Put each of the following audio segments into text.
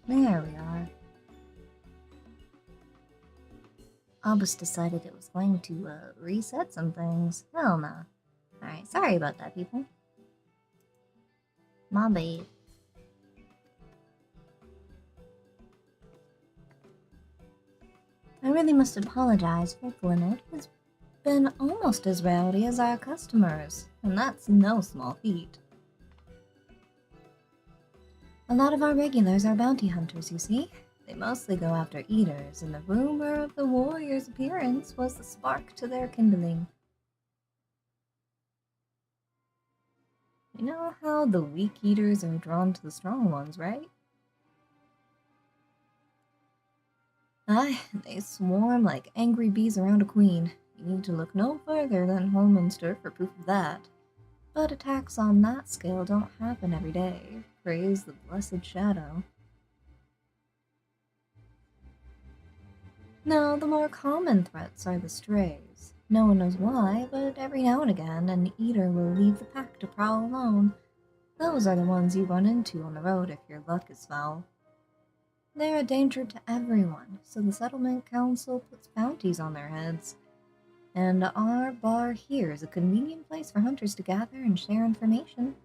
There we are. Albus decided it was going to reset some things. Hell no. Alright, sorry about that, people. My bad. I really must apologize for Glennet. It's been almost as rowdy as our customers, and that's no small feat. A lot of our regulars are bounty hunters, you see. They mostly go after eaters, and the rumor of the warrior's appearance was the spark to their kindling. You know how the weak eaters are drawn to the strong ones, right? Aye, they swarm like angry bees around a queen. You need to look no further than Holminster for proof of that. But attacks on that scale don't happen every day. Praise the blessed shadow. No, the more common threats are the strays. No one knows why, but every now and again an eater will leave the pack to prowl alone. Those are the ones you run into on the road if your luck is foul. They're a danger to everyone, so the settlement council puts bounties on their heads. And our bar here is a convenient place for hunters to gather and share information.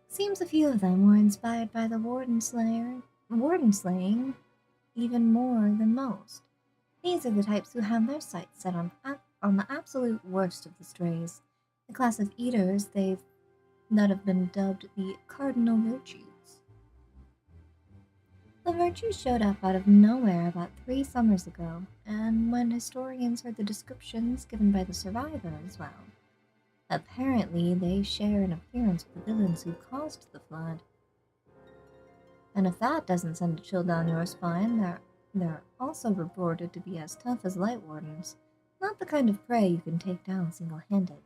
Seems a few of them were inspired by the warden slaying even more than most. These are the types who have their sights set on the absolute worst of the strays, the class of eaters that have been dubbed the cardinal virtues. The virtues showed up out of nowhere about 3 summers ago, and when historians heard the descriptions given by the survivors, well, apparently they share an appearance with the villains who caused the flood. And if that doesn't send a chill down your spine, they're also reported to be as tough as light wardens, not the kind of prey you can take down single-handed.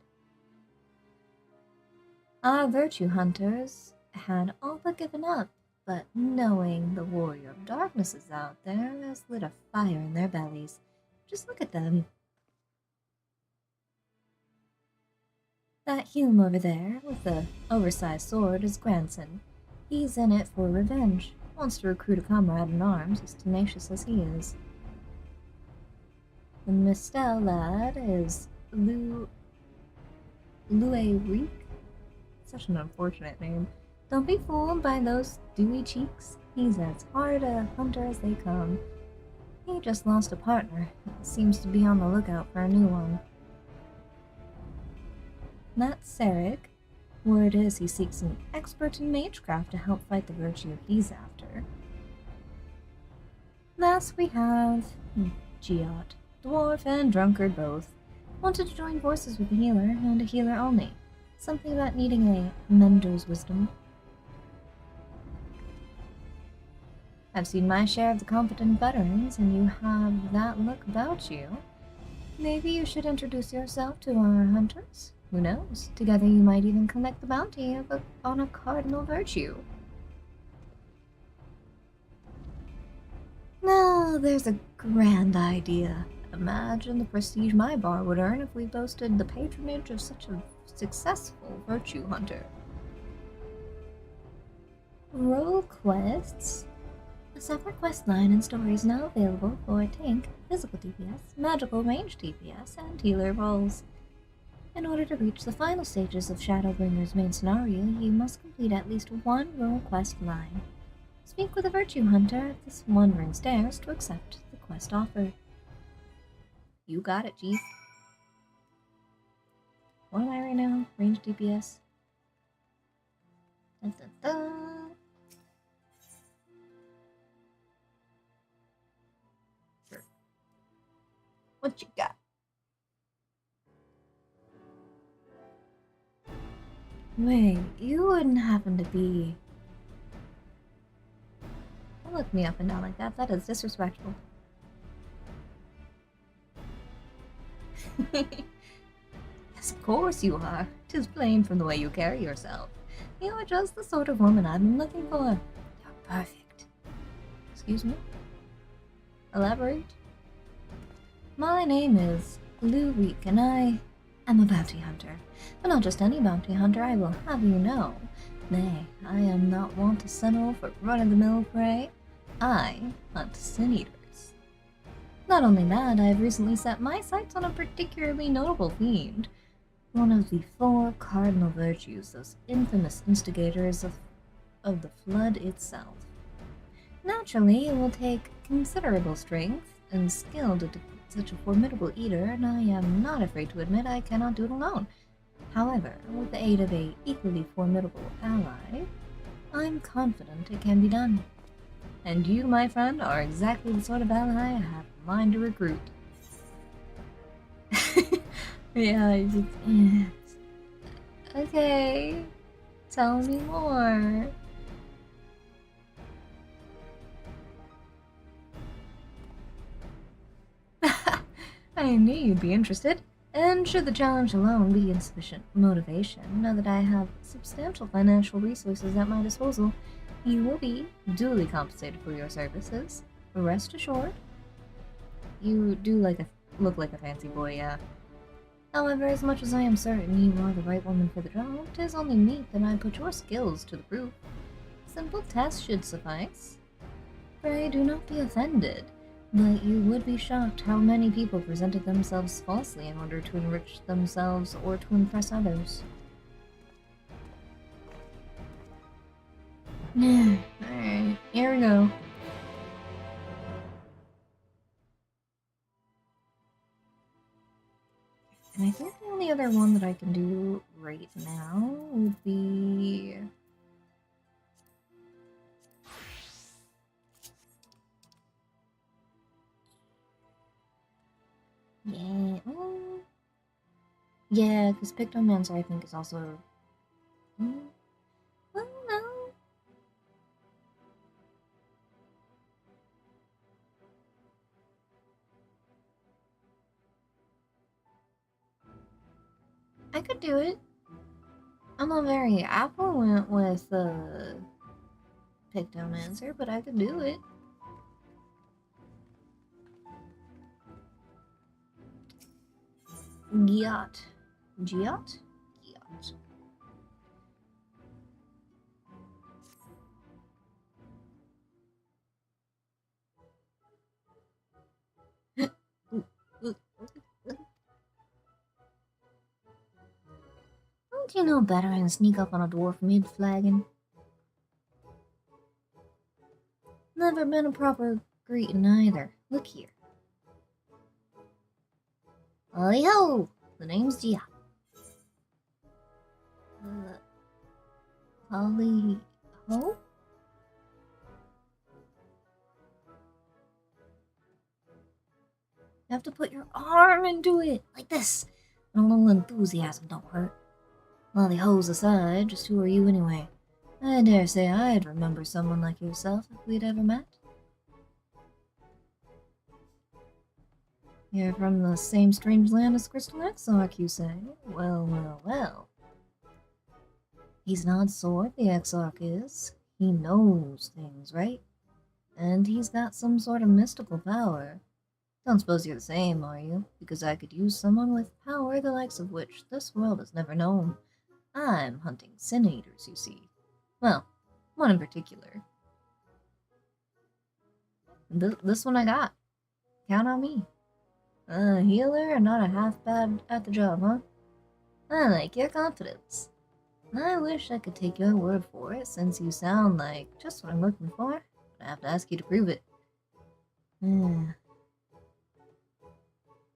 Our virtue hunters had all but given up, but knowing the warrior of darkness is out there has lit a fire in their bellies. Just look at them. That Hume over there, with the oversized sword, is Granson. He's in it for revenge. Wants to recruit a comrade in arms as tenacious as he is. The Mistel lad is Louis Reek. Such an unfortunate name. Don't be fooled by those dewy cheeks. He's as hard a hunter as they come. He just lost a partner. Seems to be on the lookout for a new one. That's Sarek. Word is he seeks an expert in magecraft to help fight the virtue he's after. Last we have Giot, dwarf and drunkard both. Wanted to join forces with a healer, and a healer only. Something about needing a mentor's wisdom. I've seen my share of the competent veterans, and you have that look about you. Maybe you should introduce yourself to our hunters? Who knows? Together you might even collect the bounty on a cardinal virtue. Now, there's a grand idea. Imagine the prestige my bar would earn if we boasted the patronage of such a successful virtue hunter. Role quests. A separate quest line and story is now available for tank, physical DPS, magical range DPS, and healer roles. In order to reach the final stages of Shadowbringers' main scenario, you must complete at least one role quest line. Speak with a virtue hunter at this wandering stairs to accept the quest offer. You got it, Chief. What am I right now? Range DPS. Dun, dun, dun. Sure. What you got? Wait, you wouldn't happen to be... Don't look me up and down like that. That is disrespectful. Yes, of course you are. 'Tis plain from the way you carry yourself. You are just the sort of woman I've been looking for. You're perfect. Excuse me? Elaborate? My name is Lou Reek, and I am a bounty hunter. But not just any bounty hunter, I will have you know. Nay, I am not wont to settle for run-of-the-mill prey. I hunt sin eaters. Not only that, I have recently set my sights on a particularly notable fiend, one of the 4 cardinal virtues, those infamous instigators of the flood itself. Naturally, it will take considerable strength and skill to defeat such a formidable eater, and I am not afraid to admit I cannot do it alone. However, with the aid of a equally formidable ally, I'm confident it can be done. And you, my friend, are exactly the sort of ally I have in mind to recruit. Yeah, okay. Tell me more. I knew you'd be interested. And should the challenge alone be insufficient motivation, now that I have substantial financial resources at my disposal, you will be duly compensated for your services. Rest assured. You do look like a fancy boy, yeah. However, as much as I am certain you are the right woman for the job, 'tis only meet that I put your skills to the proof. Simple tests should suffice. Pray do not be offended, but you would be shocked how many people presented themselves falsely in order to enrich themselves or to impress others. Alright, here we go. And I think the only other one that I can do right now would be... Yeah, yeah, because Pictomancer I think is also... Well, no. I could do it. I'm not very affluent with Pictomancer, but I could do it. Giat. Giat? Giat. Don't you know better than sneak up on a dwarf mid-flagging? Never been a proper greeting either. Look here. Holly-ho! The name's Gia. Holly-ho? You have to put your arm into it, like this. And a little enthusiasm don't hurt. Holly-ho's aside, just who are you anyway? I dare say I'd remember someone like yourself if we'd ever met. You're from the same strange land as Crystal Exarch, you say? Well, well, well. He's an odd sort, the Exarch is. He knows things, right? And he's got some sort of mystical power. Don't suppose you're the same, are you? Because I could use someone with power the likes of which this world has never known. I'm hunting sin eaters, you see. Well, one in particular. This one I got. Count on me. A healer and not a half bad at the job, huh? I like your confidence. I wish I could take your word for it, since you sound like just what I'm looking for. But I have to ask you to prove it.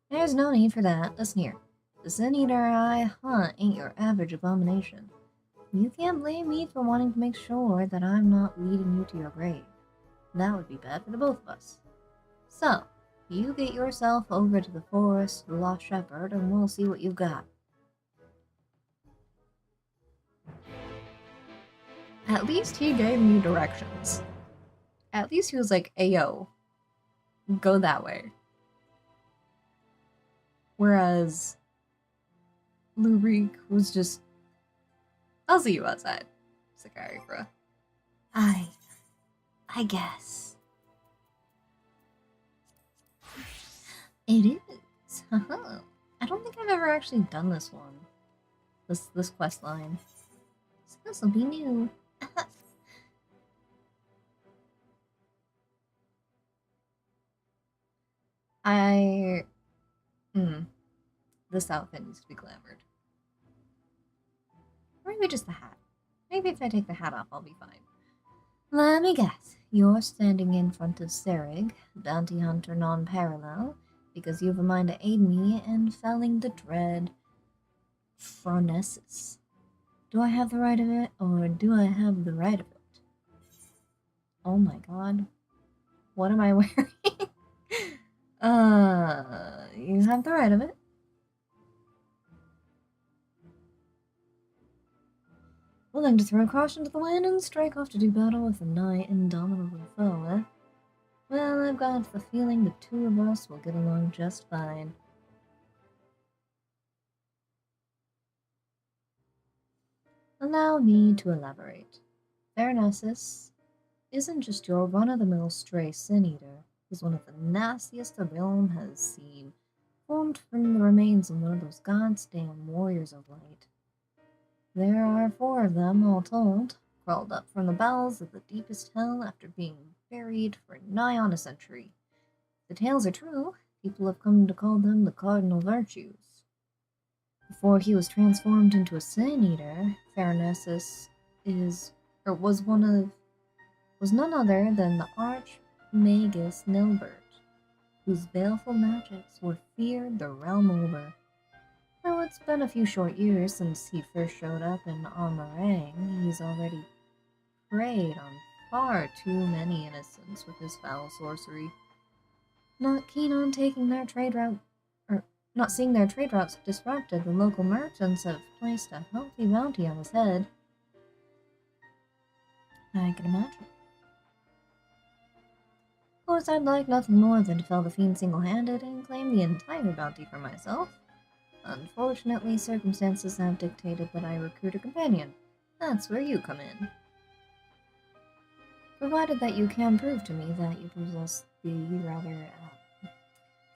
There's no need for that. Listen here. The sin eater I hunt ain't your average abomination. You can't blame me for wanting to make sure that I'm not leading you to your grave. That would be bad for the both of us. So, you get yourself over to the forest, the Lost Shepherd, and we'll see what you've got. At least he gave me directions. At least he was like, ayo, go that way. Whereas Lubric was just, I'll see you outside. Sakarigra. I guess. It is. I don't think I've ever actually done this one. This quest line. This'll be new. This outfit needs to be glamored. Or maybe just the hat. Maybe if I take the hat off, I'll be fine. Let me guess. You're standing in front of Serig, bounty hunter non-parallel, because you have a mind to aid me in felling the dread Phronesis. Do I have the right of it, or do I have the right of it? Oh my god. What am I wearing? You have the right of it. Willing to throw caution to the wind and strike off to do battle with a nigh indomitable foe, eh? Well, I've got the feeling the two of us will get along just fine. Allow me to elaborate. Phronesis isn't just your run-of-the-mill stray sin-eater. He's one of the nastiest the realm has seen, formed from the remains of one of those goddamn warriors of light. There are 4 of them, all told, crawled up from the bowels of the deepest hell after being buried for nigh on a century. If the tales are true, people have come to call them the cardinal virtues. Before he was transformed into a sin-eater, Phronesis was none other than the Archmagus Nilbert, whose baleful magics were feared the realm over. Though it's been a few short years since he first showed up in Amarang, he's already preyed on far too many innocents with his foul sorcery. Not keen on taking their trade route, or not seeing their trade routes disrupted, the local merchants have placed a healthy bounty on his head. I can imagine. Of course, I'd like nothing more than to fell the fiend single-handed and claim the entire bounty for myself. Unfortunately, circumstances have dictated that I recruit a companion. That's where you come in. Provided that you can prove to me that you possess the rather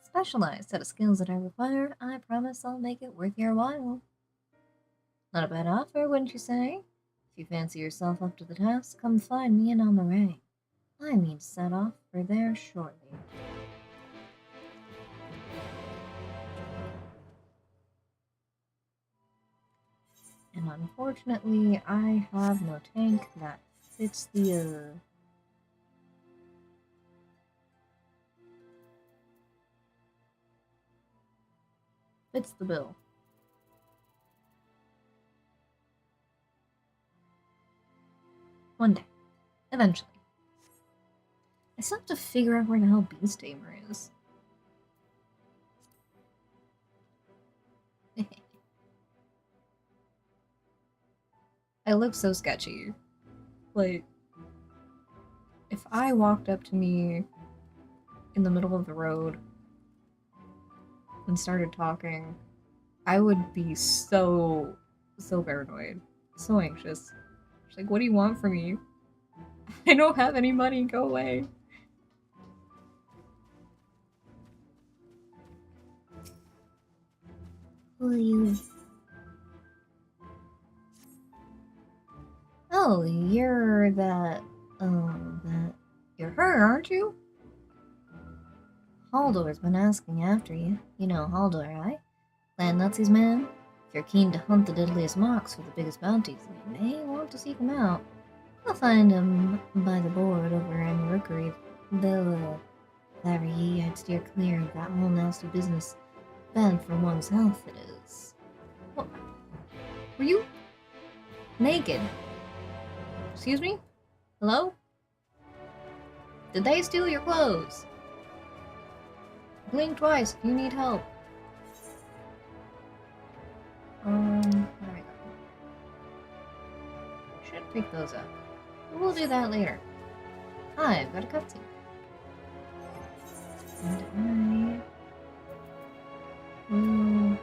specialized set of skills that I require, I promise I'll make it worth your while. Not a bad offer, wouldn't you say? If you fancy yourself up to the task, come find me in Amarang. I mean to set off for there shortly. And unfortunately, I have no tank that fits the bill. One day. Eventually. I still have to figure out where the hell Beast Tamer is. I look so sketchy. Like, if I walked up to me in the middle of the road and started talking, I would be so paranoid, so anxious. She's like, what do you want from me? I don't have any money, go away. Who are you? Oh, you're you're her, aren't you? Haldor's been asking after you. You know Haldor, right? Land Nazi's man? If you're keen to hunt the deadliest marks for the biggest bounties, you may want to seek him out. I'll find him by the board over in Rookery, though, Larry, I'd steer clear of that whole nasty business. Bad for one's health, it is. What? Were you naked? Excuse me? Hello? Did they steal your clothes? Blink twice if you need help. There we go. Should pick those up. We'll do that later. I've got a cutscene. And I will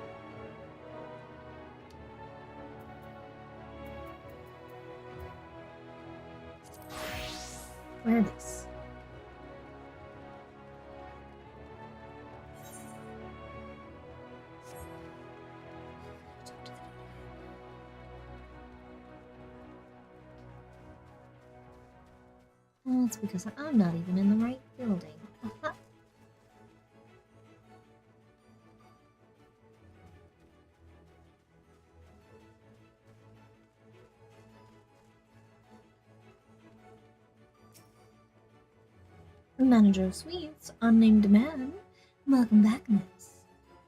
wear this. Well, it's because I'm not even in the right building. Manager of Suites, unnamed man. Welcome back, miss.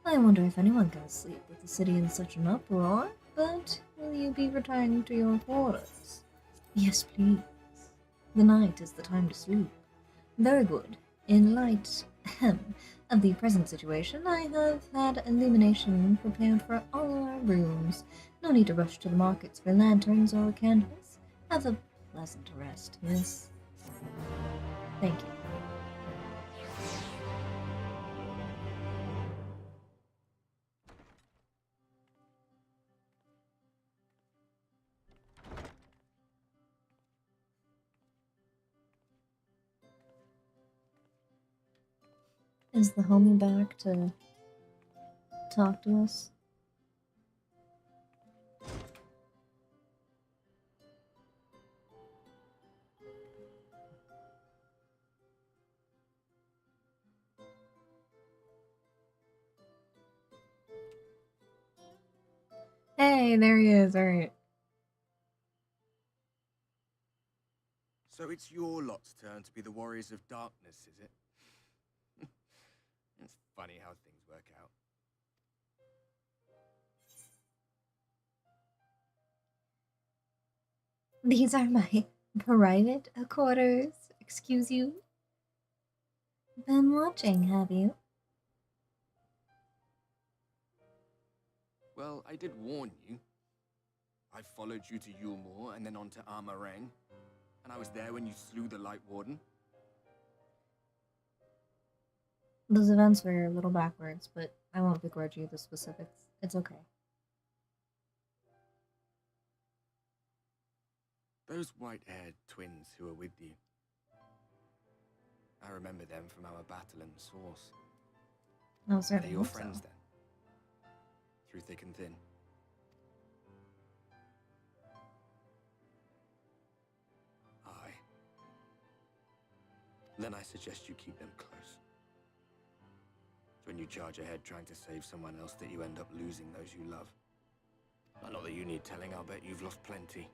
I wonder if anyone can sleep with the city in such an uproar, but will you be returning to your quarters? Yes, please. The night is the time to sleep. Very good. In light of the present situation, I have had illumination prepared for all our rooms. No need to rush to the markets for lanterns or candles. Have a pleasant rest, miss. Thank you. Is the homie back to talk to us? Hey, there he is. All right. So it's your lot's turn to be the warriors of darkness, is it? It's funny how things work out. These are my private quarters. Excuse you. Been watching, have you? Well, I did warn you. I followed you to Yulmore and then on to Armarang. And I was there when you slew the Light Warden. Those events were a little backwards, but I won't begrudge you the specifics. It's okay. Those white-haired twins who were with you. I remember them from our battle in the Source. No, Are sir. they your friends then? Through thick and thin? Aye. Then I suggest you keep them close. It's when you charge ahead trying to save someone else that you end up losing those you love. Not that you need telling, I'll bet you've lost plenty.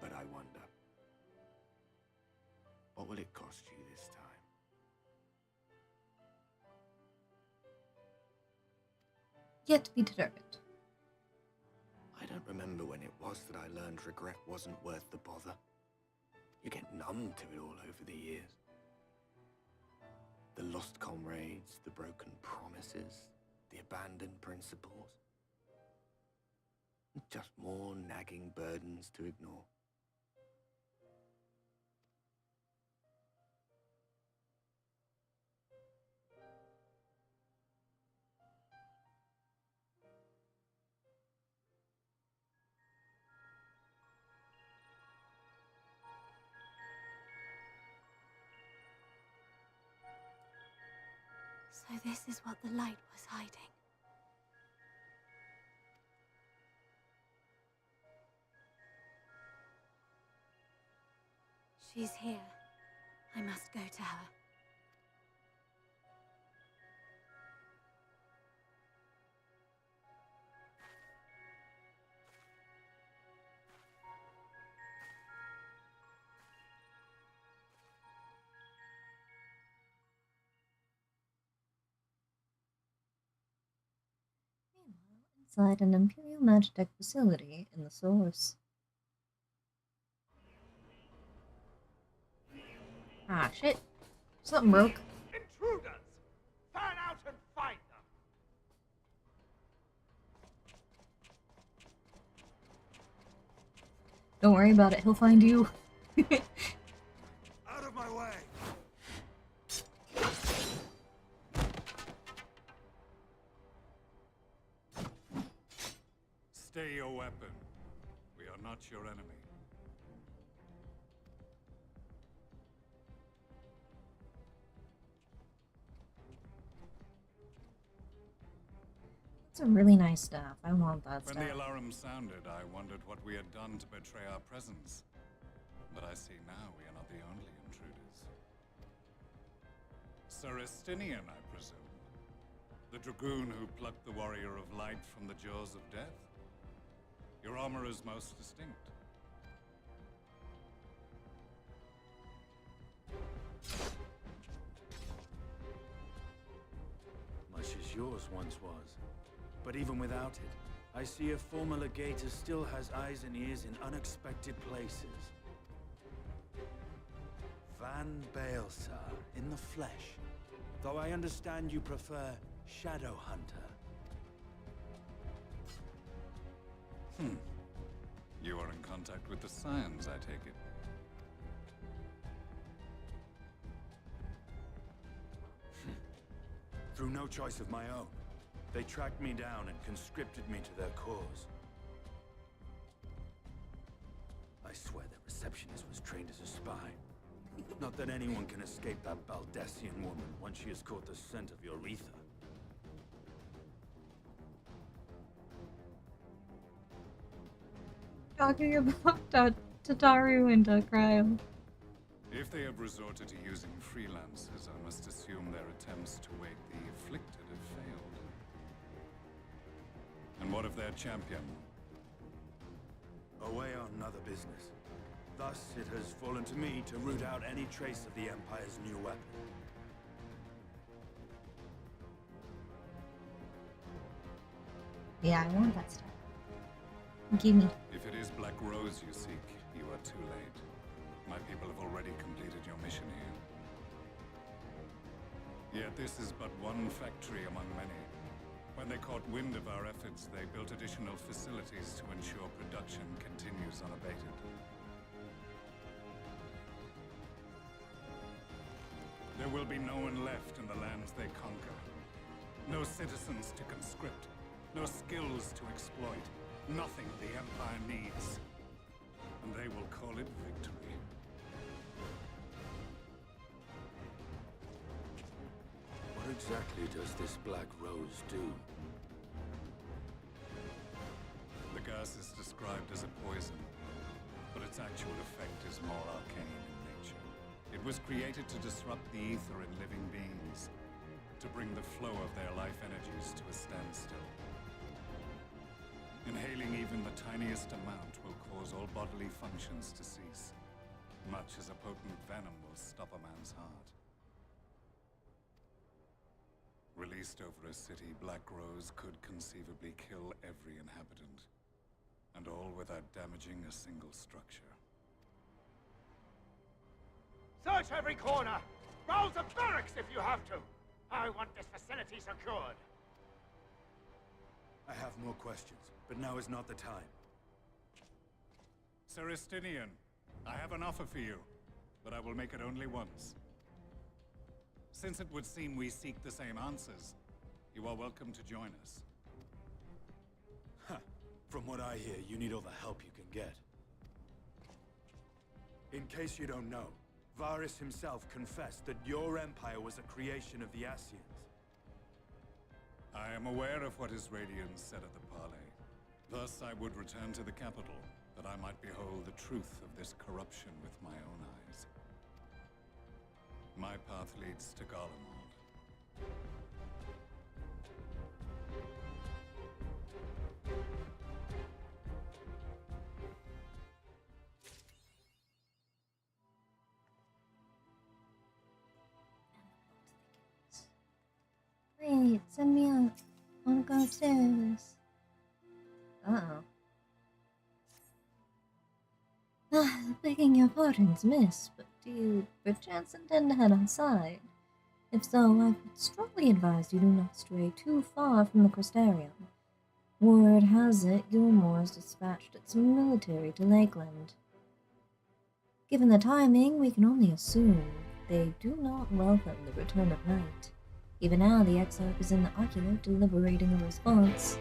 But I wonder, what will it cost you this time? Yet to be determined. I don't remember when it was that I learned regret wasn't worth the bother. You get numb to it all over the years. The lost comrades, the broken promises, the abandoned principles. Just more nagging burdens to ignore. So this is what the light was hiding. She's here. I must go to her. Inside an Imperial Magitech facility in the Source. Ah, shit. Something broke. Intruders! Fan out and find them! Don't worry about it, he'll find you. Out of my way! Stay your weapon. We are not your enemy. It's a really nice staff. I want that When staff. the alarm sounded, I wondered what we had done to betray our presence. But I see now we are not the only intruders. Sir Estinian, I presume. The dragoon who plucked the warrior of light from the jaws of death? Your armor is most distinct. Much as yours once was. But even without it, I see a former legator still has eyes and ears in unexpected places. Van Baelsar, in the flesh. Though I understand you prefer Shadowhunter. You are in contact with the Scions, I take it. Through no choice of my own. They tracked me down and conscripted me to their cause. I swear their receptionist was trained as a spy. Not that anyone can escape that Baldessian woman once she has caught the scent of your ether. Talking about Tataru and Cryo. If they have resorted to using freelancers, I must assume their attempts to wake the afflicted have failed. And what of their champion? Away on other business. Thus, it has fallen to me to root out any trace of the Empire's new weapon. Yeah, I want that stuff. Gimme. If it is Black Rose you seek, you are too late. My people have already completed your mission here. Yet this is but one factory among many. When they caught wind of our efforts, they built additional facilities to ensure production continues unabated. There will be no one left in the lands they conquer. No citizens to conscript. No skills to exploit. Nothing the Empire needs. And they will call it victory. What exactly does this Black Rose do? The gas is described as a poison, but its actual effect is more arcane in nature. It was created to disrupt the ether in living beings, to bring the flow of their life energies to a standstill. Inhaling even the tiniest amount will cause all bodily functions to cease, much as a potent venom will stop a man's heart. Released over a city, Black Rose could conceivably kill every inhabitant, and all without damaging a single structure. Search every corner! Rouse the barracks if you have to! I want this facility secured! I have more questions, but now is not the time. Sir Estinian, I have an offer for you, but I will make it only once. Since it would seem we seek the same answers, you are welcome to join us. From what I hear, you need all the help you can get. In case you don't know, Varys himself confessed that your empire was a creation of the Ascians. I am aware of what his Radiance said at the parley. Thus, I would return to the capital, that I might behold the truth of this corruption with my own eyes. My path leads to Garlemald. Wait, send me out. I wanna go upstairs. Uh-oh. Begging your pardons, miss, but do you perchance intend to head outside? If so, I would strongly advise you do not stray too far from the Crystarium. Word has it Gilmore has dispatched its military to Lakeland. Given the timing, we can only assume they do not welcome the return of night. Even now, the XIV is in the ocular deliberating a response.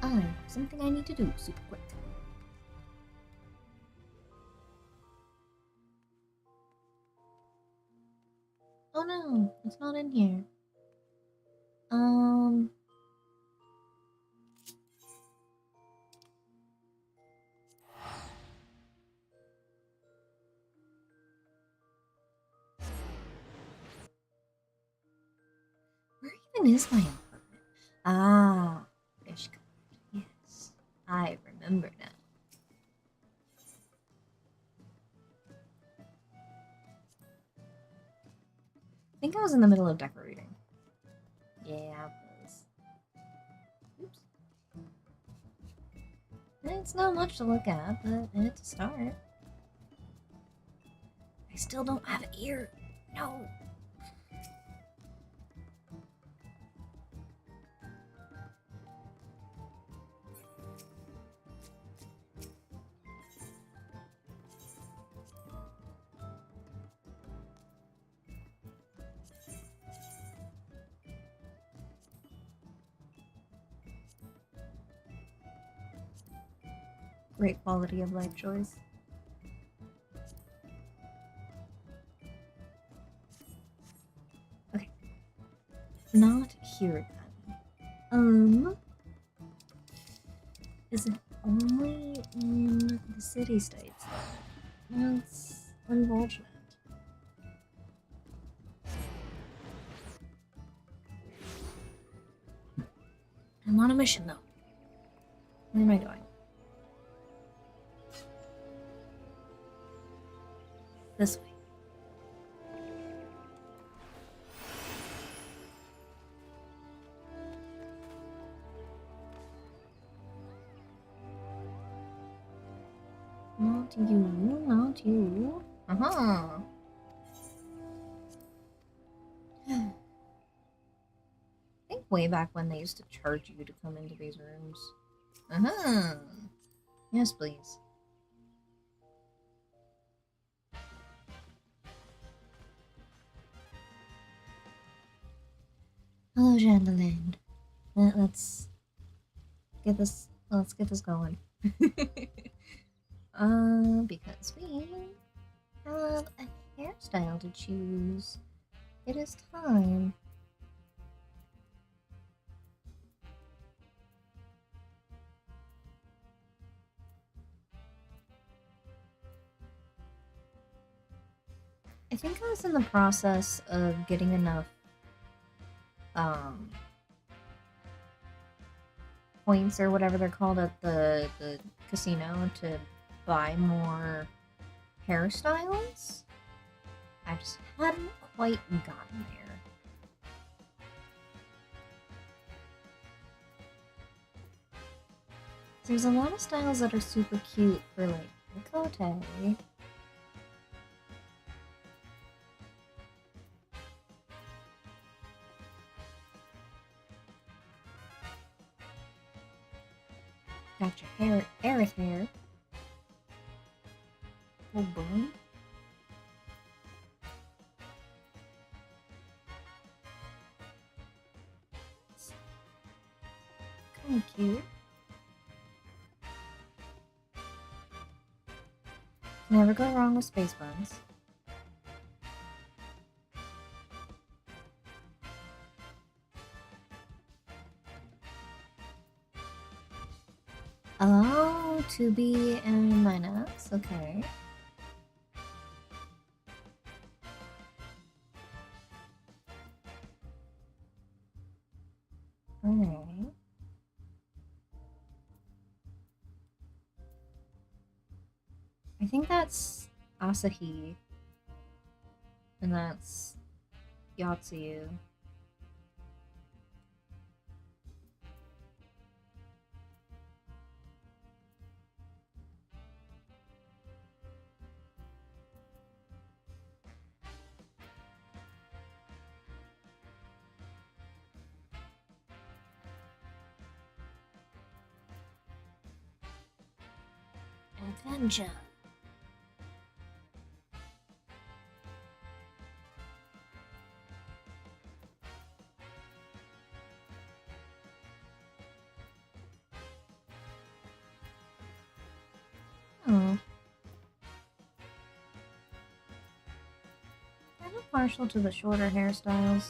I have something I need to do super quick. Oh no, it's not in here. even is my apartment? Ah, fish card. Yes, I remember now. I think I was in the middle of decorating. Yeah, I was. Oops. It's not much to look at, but it's a start. I still don't have an ear. No. Great quality of life choice. Okay. Not here then. Is it only in the city-states though? That's unfortunate. I'm on a mission though. Where am I going? This way. Not you, not you. Uh-huh. I think way back when they used to charge you to come into these rooms. Uh-huh. Yes, please. Hello, Chandeland. Let's get this going. Because we have a hairstyle to choose. It is time. I think I was in the process of getting enough points or whatever they're called at the casino to buy more hairstyles. I just hadn't quite gotten there. There's a lot of styles that are super cute for like Mikote. Got your hair, Aerith hair. Oh, boom. Kind of cute. Never go wrong with space buns. Oh, 2B and minus, okay. Alright. I think that's Asahi. And that's Yatsuyu. Adventure. Oh. I'm partial to the shorter hairstyles.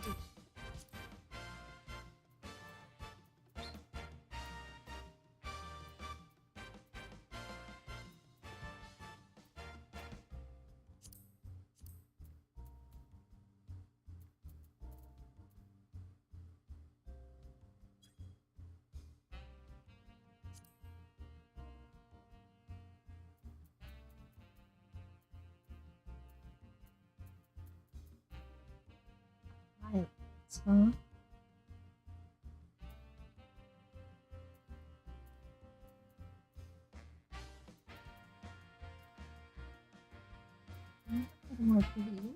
Steve. Right. So. More blue.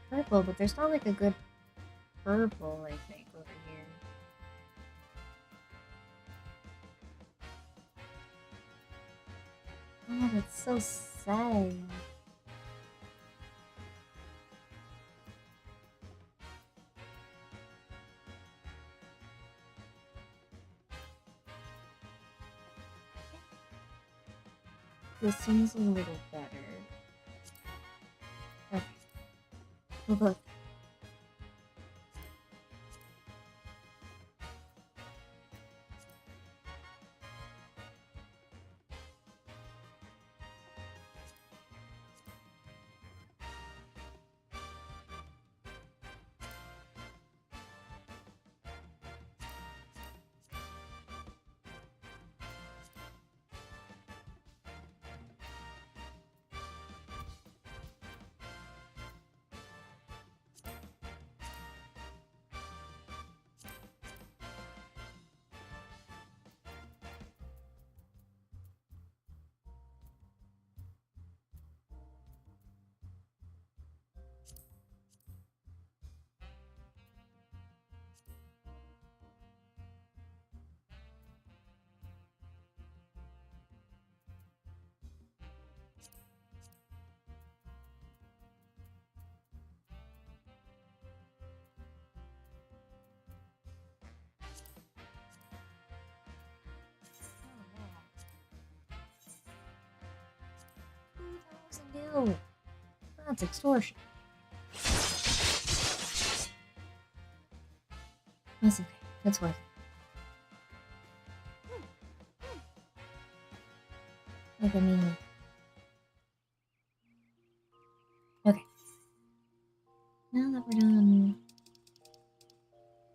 Purple, but there's not like a good purple, I think, over here. Oh, that's so sad. This seems a little better. Okay. Well, look. No, that's extortion. That's okay. That's worth it. Like, I mean... Okay. Now that we're done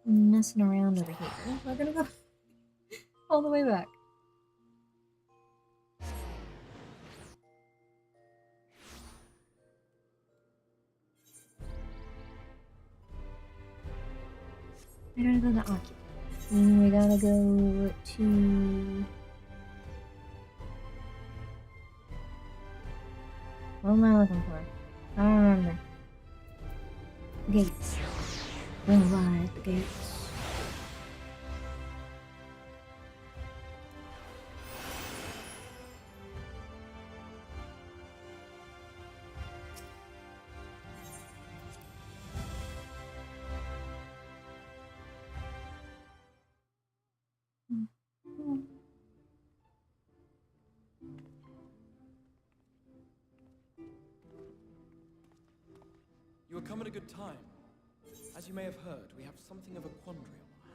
messing around over here, we're gonna go all the way back. We're gonna go to Occupy. And we gotta go to... What am I looking for? I don't remember. Gates. We'll ride the gates. You have come at a good time. As you may have heard, we have something of a quandary on our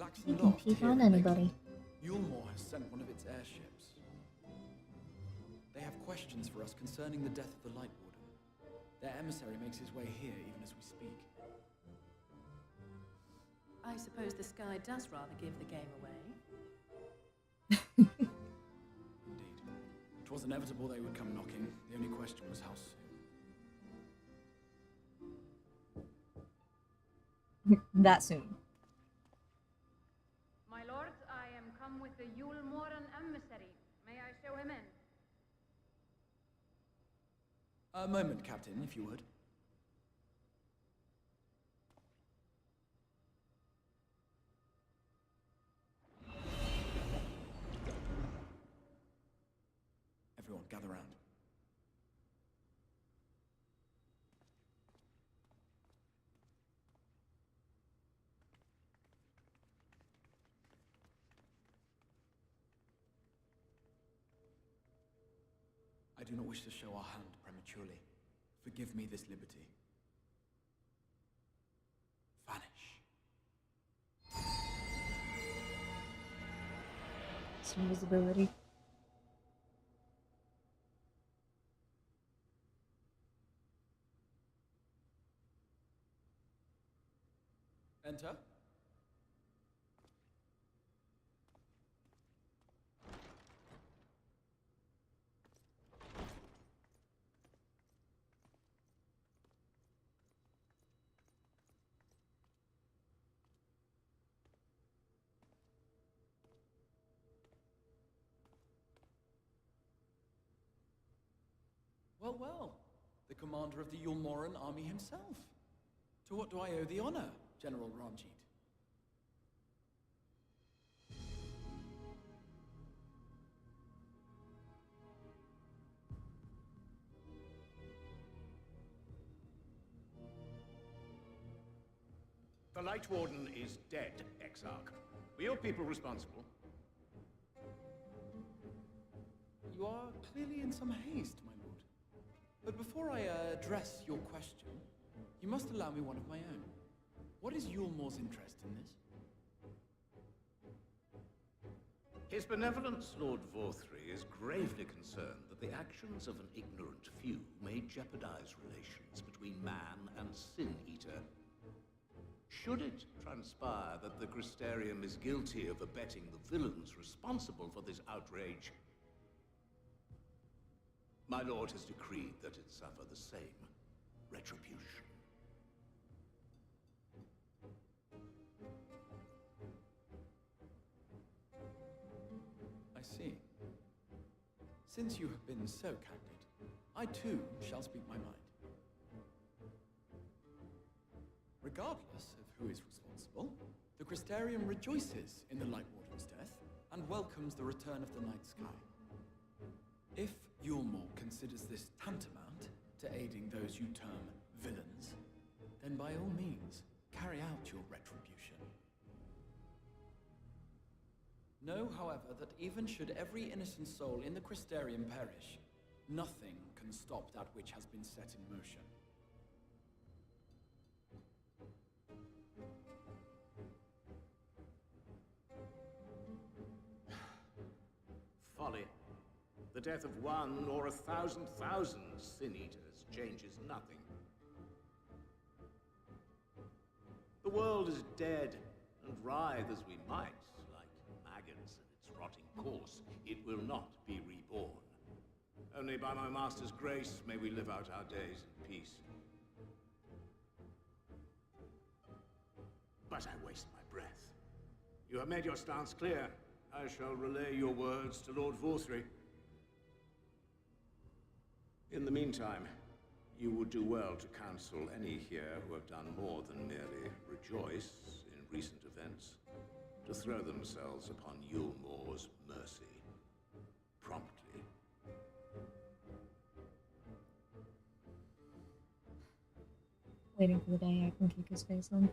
hands. You can peek on anybody. Yulmore has sent one of its airships. They have questions for us concerning the death of the Light Warden. Their emissary makes his way here even as we speak. I suppose the sky does rather give the game away. Indeed. It was inevitable they would come knocking. The only question was how soon. That soon. My lords, I am come with the Yulmoran emissary. May I show him in? A moment, Captain, if you would. Everyone, gather round. do not wish to show our hand prematurely. Forgive me this liberty. Vanish. It's invisibility. Enter. Well, well. The commander of the Yulmoran army himself. To what do I owe the honor, General Ranjit? The Light Warden is dead, Exarch. Were your people responsible? You are clearly in some haste, my lord. But before I address your question, you must allow me one of my own. What is Yulmor's interest in this? His benevolence, Lord Vorthry, is gravely concerned that the actions of an ignorant few may jeopardize relations between man and Sin-Eater. Should it transpire that the Crystarium is guilty of abetting the villains responsible for this outrage, my lord has decreed that it suffer the same retribution. I see. Since you have been so candid, I too shall speak my mind. Regardless of who is responsible, the Crystarium rejoices in the Light Warden's death and welcomes the return of the night sky. If Yulmor considers this tantamount to aiding those you term villains, then by all means, carry out your retribution. Know, however, that even should every innocent soul in the Crystarium perish, nothing can stop that which has been set in motion. Folly. The death of one or 1,000,000 Sin-Eaters changes nothing. The world is dead, and writhe as we might, like maggots in its rotting course, it will not be reborn. Only by my master's grace may we live out our days in peace. But I waste my breath. You have made your stance clear. I shall relay your words to Lord Vorthry. In the meantime, you would do well to counsel any here who have done more than merely rejoice in recent events, to throw themselves upon Yulmor's mercy. Promptly. Waiting for the day I can kick his face in.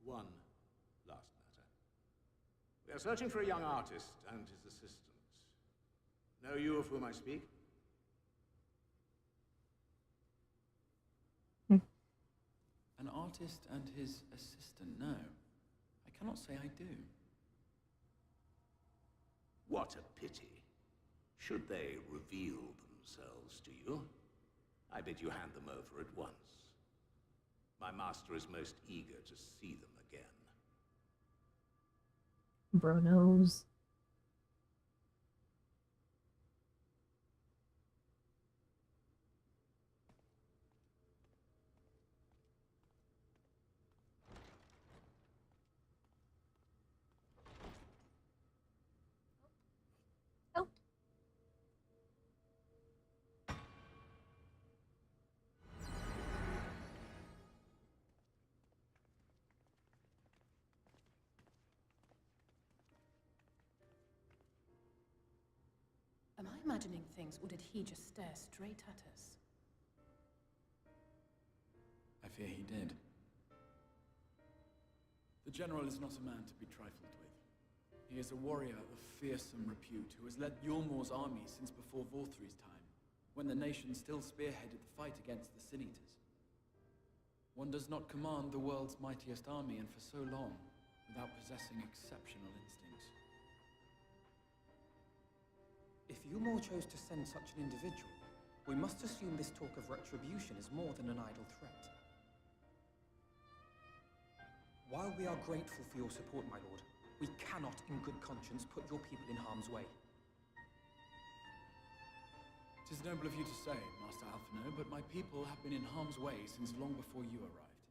One last matter. We are searching for a young artist and his assistant. Know you of whom I speak? An artist and his assistant, no. I cannot say I do. What a pity. Should they reveal themselves to you, I bid you hand them over at once. My master is most eager to see them again. Bro knows. Oh. Am I imagining things, or did he just stare straight at us? I fear he did. The general is not a man to be trifled with. He is a warrior of fearsome repute who has led Yulmore's army since before Vorthry's time, when the nation still spearheaded the fight against the Sin Eaters. One does not command the world's mightiest army, and for so long, without possessing exceptional instincts. If Yulmore chose to send such an individual, we must assume this talk of retribution is more than an idle threat. While we are grateful for your support, my lord, we cannot, in good conscience, put your people in harm's way. It is noble of you to say, Master Alphino, but my people have been in harm's way since long before you arrived.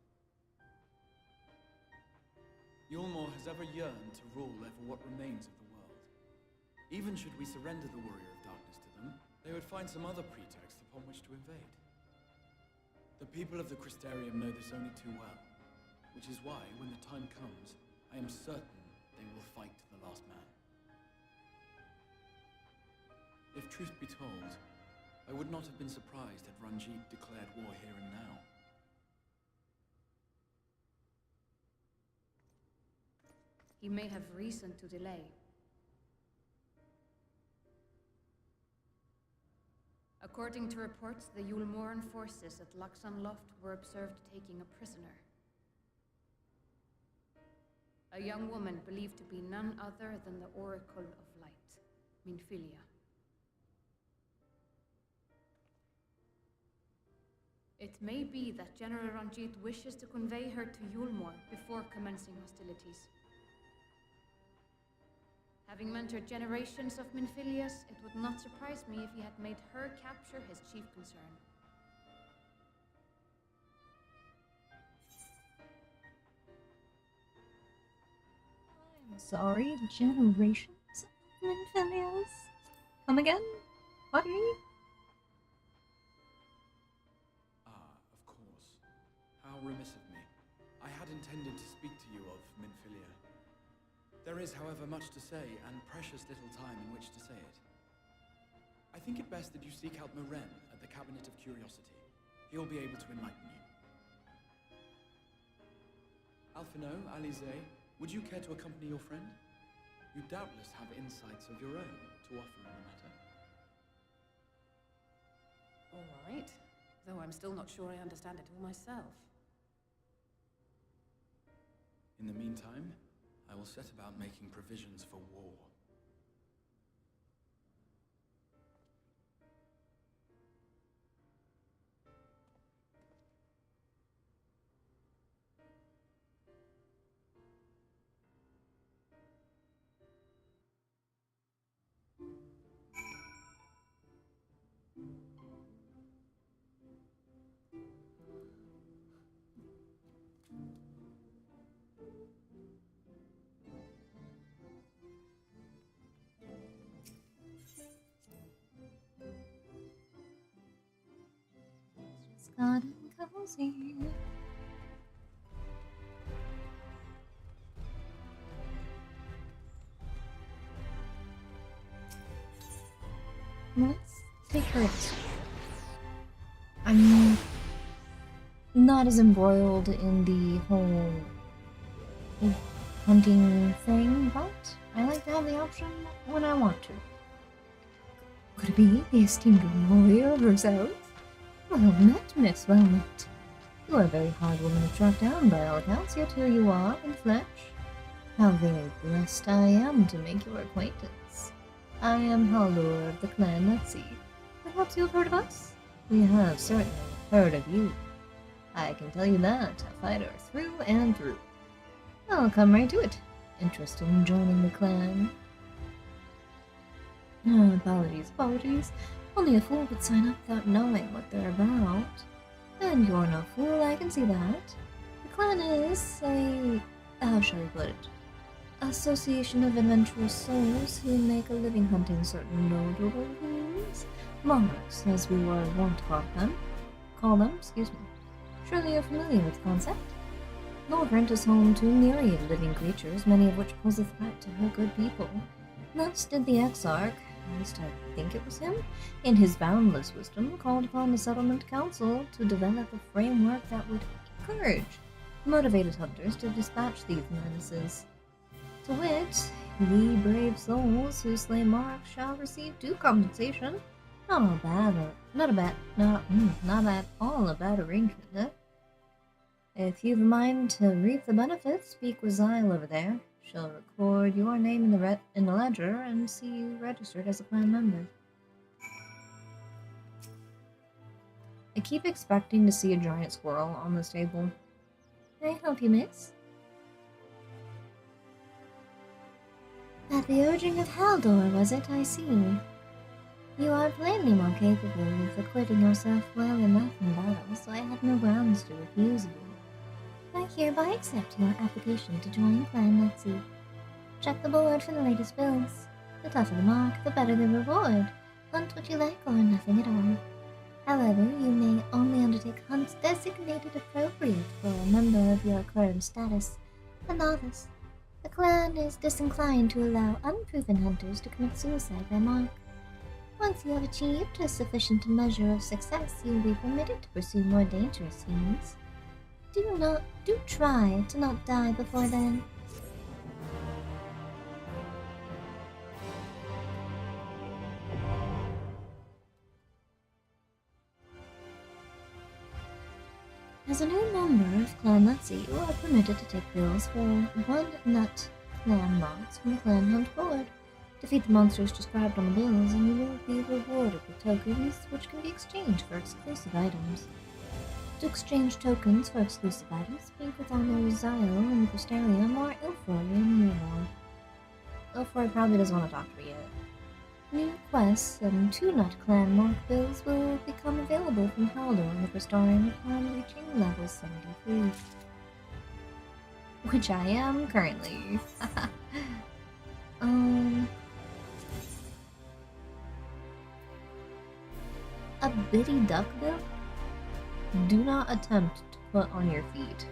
Yulmore has ever yearned to rule over what remains of the world. Even should we surrender the Warrior of Darkness to them, they would find some other pretext upon which to invade. The people of the Crystarium know this only too well, which is why, when the time comes, I am certain they will fight to the last man. If truth be told, I would not have been surprised had Ranjit declared war here and now. He may have reason to delay. According to reports, the Yulmoran forces at Laxan Loft were observed taking a prisoner. A young woman believed to be none other than the Oracle of Light, Minfilia. It may be that General Ranjit wishes to convey her to Yulmore before commencing hostilities. Having mentored generations of Minfilias, it would not surprise me if he had made her capture his chief concern. I'm sorry, generations of Minfilias? Come again? Pardon me? Of course. How remiss of me. I had intended to speak to you of Minfilia. There is, however, much to say, and precious little time in which to say it. I think it best that you seek out Maren at the Cabinet of Curiosity. He'll be able to enlighten you. Alphino, Alize, would you care to accompany your friend? You doubtless have insights of your own to offer in the matter. All right, though I'm still not sure I understand it all myself. In the meantime, I will set about making provisions for war. Just gotten cozy. Let's take her history. I'm not as embroiled in the whole hunting thing, but I like to have the option when I want to. Could it be the esteemed warrior herself? Well met, Miss, well met. You are a very hard woman to track down by all accounts, yet here you are, in flesh. How very blessed I am to make your acquaintance. I am Halor of the clan Letzi. Perhaps you've heard of us? We have certainly heard of you. I can tell you that, a fighter through and through. I'll come right to it. Interested in joining the clan? Apologies. Only a fool could sign up without knowing what they're about. And you're no fool, I can see that. The clan is how shall we put it? Association of adventurous souls who make a living hunting certain notable things. Monarchs, as we were wont to call them. Surely you're familiar with the concept? Norvrent is home to myriad living creatures, many of which pose a threat to her good people. Thus did the Exarch, at least I think it was him, in his boundless wisdom, called upon the Settlement Council to develop a framework that would encourage motivated hunters to dispatch these menaces. To wit, ye brave souls who slay marks shall receive due compensation. Not at all a bad arrangement, eh? If you've a mind to reap the benefits, speak with Zyle over there. She'll record your name in the ledger and see you registered as a clan member. I keep expecting to see a giant squirrel on this table. Can I help you, miss? At the urging of Haldor, was it? I see. You are plainly more capable of acquitting yourself well enough in battle, so I had no grounds to refuse you. I hereby accept your application to join Clan Nazi. Check the board for the latest bills. The tougher the mark, the better the reward. Hunt what you like or nothing at all. However, you may only undertake hunts designated appropriate for a member of your current status, a novice. The clan is disinclined to allow unproven hunters to commit suicide by mark. Once you have achieved a sufficient measure of success, you will be permitted to pursue more dangerous means. Do try to not die before then. As a new member of Clan Nazi, you are permitted to take bills for 1 nut clan mods from the Clan Hunt board. Defeat the monsters described on the bills, and you will be rewarded with tokens, which can be exchanged for exclusive items. To exchange tokens for exclusive items, speak with either Zyle in the Crystarium or Ilfroy in Newmore. Ilfroy probably doesn't want to talk to me yet. New quests and 2-nut clan mark bills will become available from Haldor in the Crystarium upon reaching level 73. Which I am currently. A bitty duck bill? Do not attempt to put on your feet.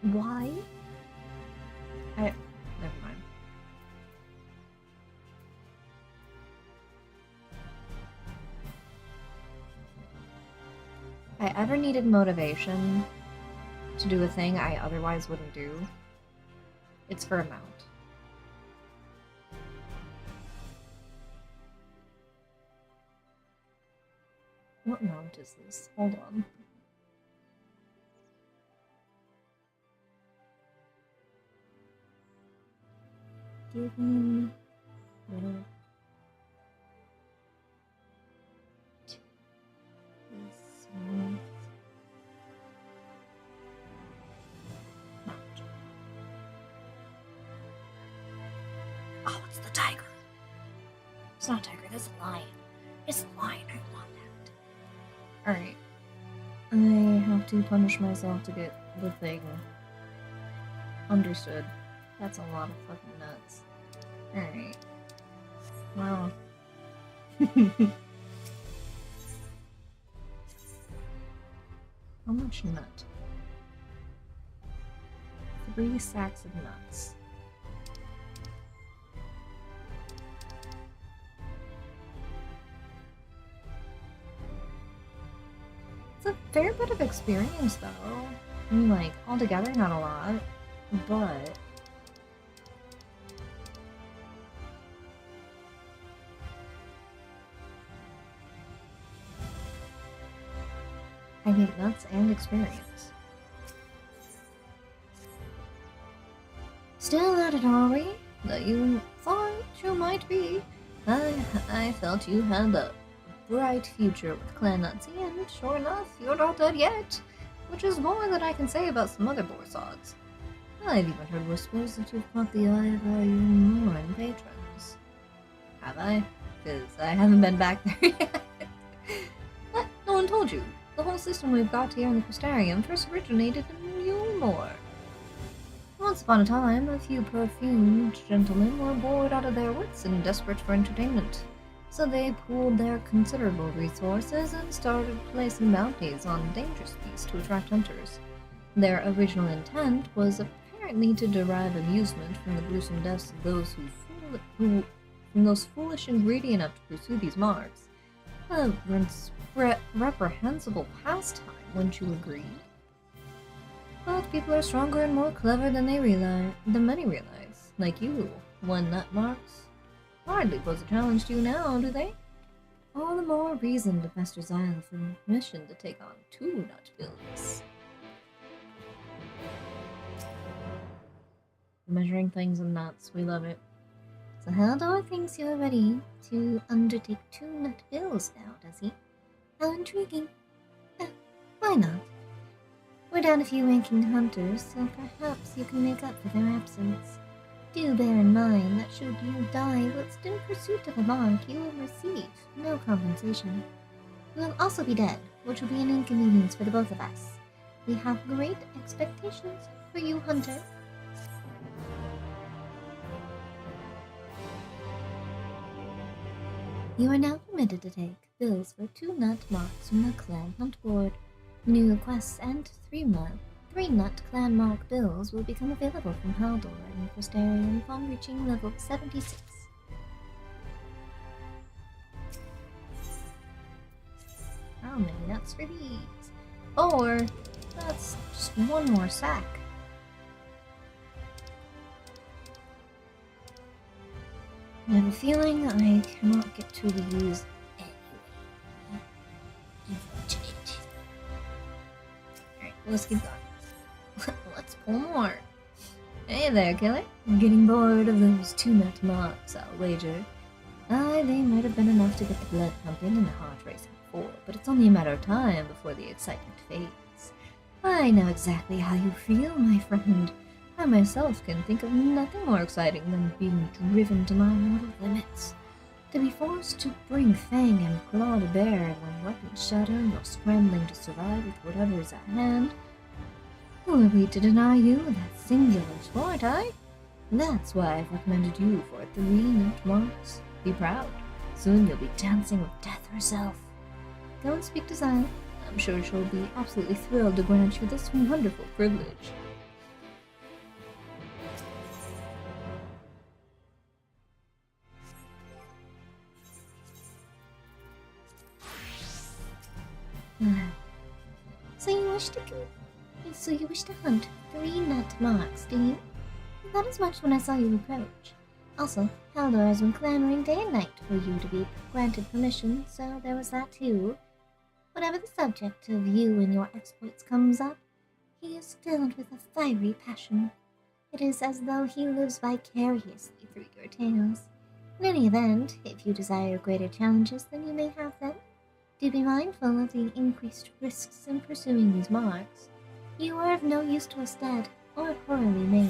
Why? Never mind. If I ever needed motivation to do a thing I otherwise wouldn't do, it's for a mount. What mount is this? Hold on. Given little mount. Oh, it's the tiger. It's not a tiger, that's a lion. It's a lion, I want that. Alright. I have to punish myself to get the thing. Understood. That's a lot of fucking nuts. Alright. Wow. How much nut? 3 sacks of nuts. It's a fair bit of experience, though. I mean, like, altogether, not a lot, but I get nuts and experience. Still at it, are we? Though you thought you might be. I felt you had a bright future with Clan Nazi, and sure enough, you're not dead yet. Which is more than I can say about some other Borsods. I've even heard whispers that you've caught the eye of our Umoran patrons. Have I? Because I haven't been back there yet. But no one told you. The whole system we've got here in the Crystarium first originated in Umoor. Once upon a time, a few perfumed gentlemen were bored out of their wits and desperate for entertainment. So they pooled their considerable resources and started placing bounties on dangerous beasts to attract hunters. Their original intent was apparently to derive amusement from the gruesome deaths of those who foolish and greedy enough to pursue these marks. A reprehensible pastime, wouldn't you agree? But people are stronger and more clever than many realize. Like you, one nut marks. Hardly pose a challenge to you now, do they? All the more reason to Master Zyle for permission to take on 2 nut builds. Measuring things in nuts, we love it. So Haldor thinks you're ready to undertake 2 nut bills now, does he? How intriguing. Why not? We're down a few ranking hunters, so perhaps you can make up for their absence. Do bear in mind that should you die whilst in pursuit of a mark, you will receive no compensation. You will also be dead, which will be an inconvenience for the both of us. We have great expectations for you, Hunter. You are now permitted to take bills for 2 nut marks from the clan hunt board. New quests and 3 nut clan mark bills will become available from Haldor and Crystarium upon reaching level 76. How many nuts for these? 4! That's just 1 more sack. I have a feeling I cannot get to these anyway. Alright, let's keep going. Let's pull more. Hey there, killer. I'm getting bored of those 2 nut marks, I'll wager. They might have been enough to get the blood pumping and the heart racing before, but it's only a matter of time before the excitement fades. I know exactly how you feel, my friend. I myself can think of nothing more exciting than being driven to my mortal limits. To be forced to bring fang and claw to bear when weapons shatter and you're scrambling to survive with whatever is at hand. Who are we to deny you that singular sport, eh? That's why I've recommended you for 3 nut marks. Be proud. Soon you'll be dancing with death herself. Go and speak to Zyle. I'm sure she'll be absolutely thrilled to grant you this wonderful privilege. So you wish to hunt 3 nut marks, do you? Not as much when I saw you approach. Also, Haldor has been clamoring day and night for you to be granted permission, so there was that too. Whatever the subject of you and your exploits comes up, he is filled with a fiery passion. It is as though he lives vicariously through your tales. In any event, if you desire greater challenges, then you may have them. Do be mindful of the increased risks in pursuing these marks. You are of no use to us dead, or poorly maimed.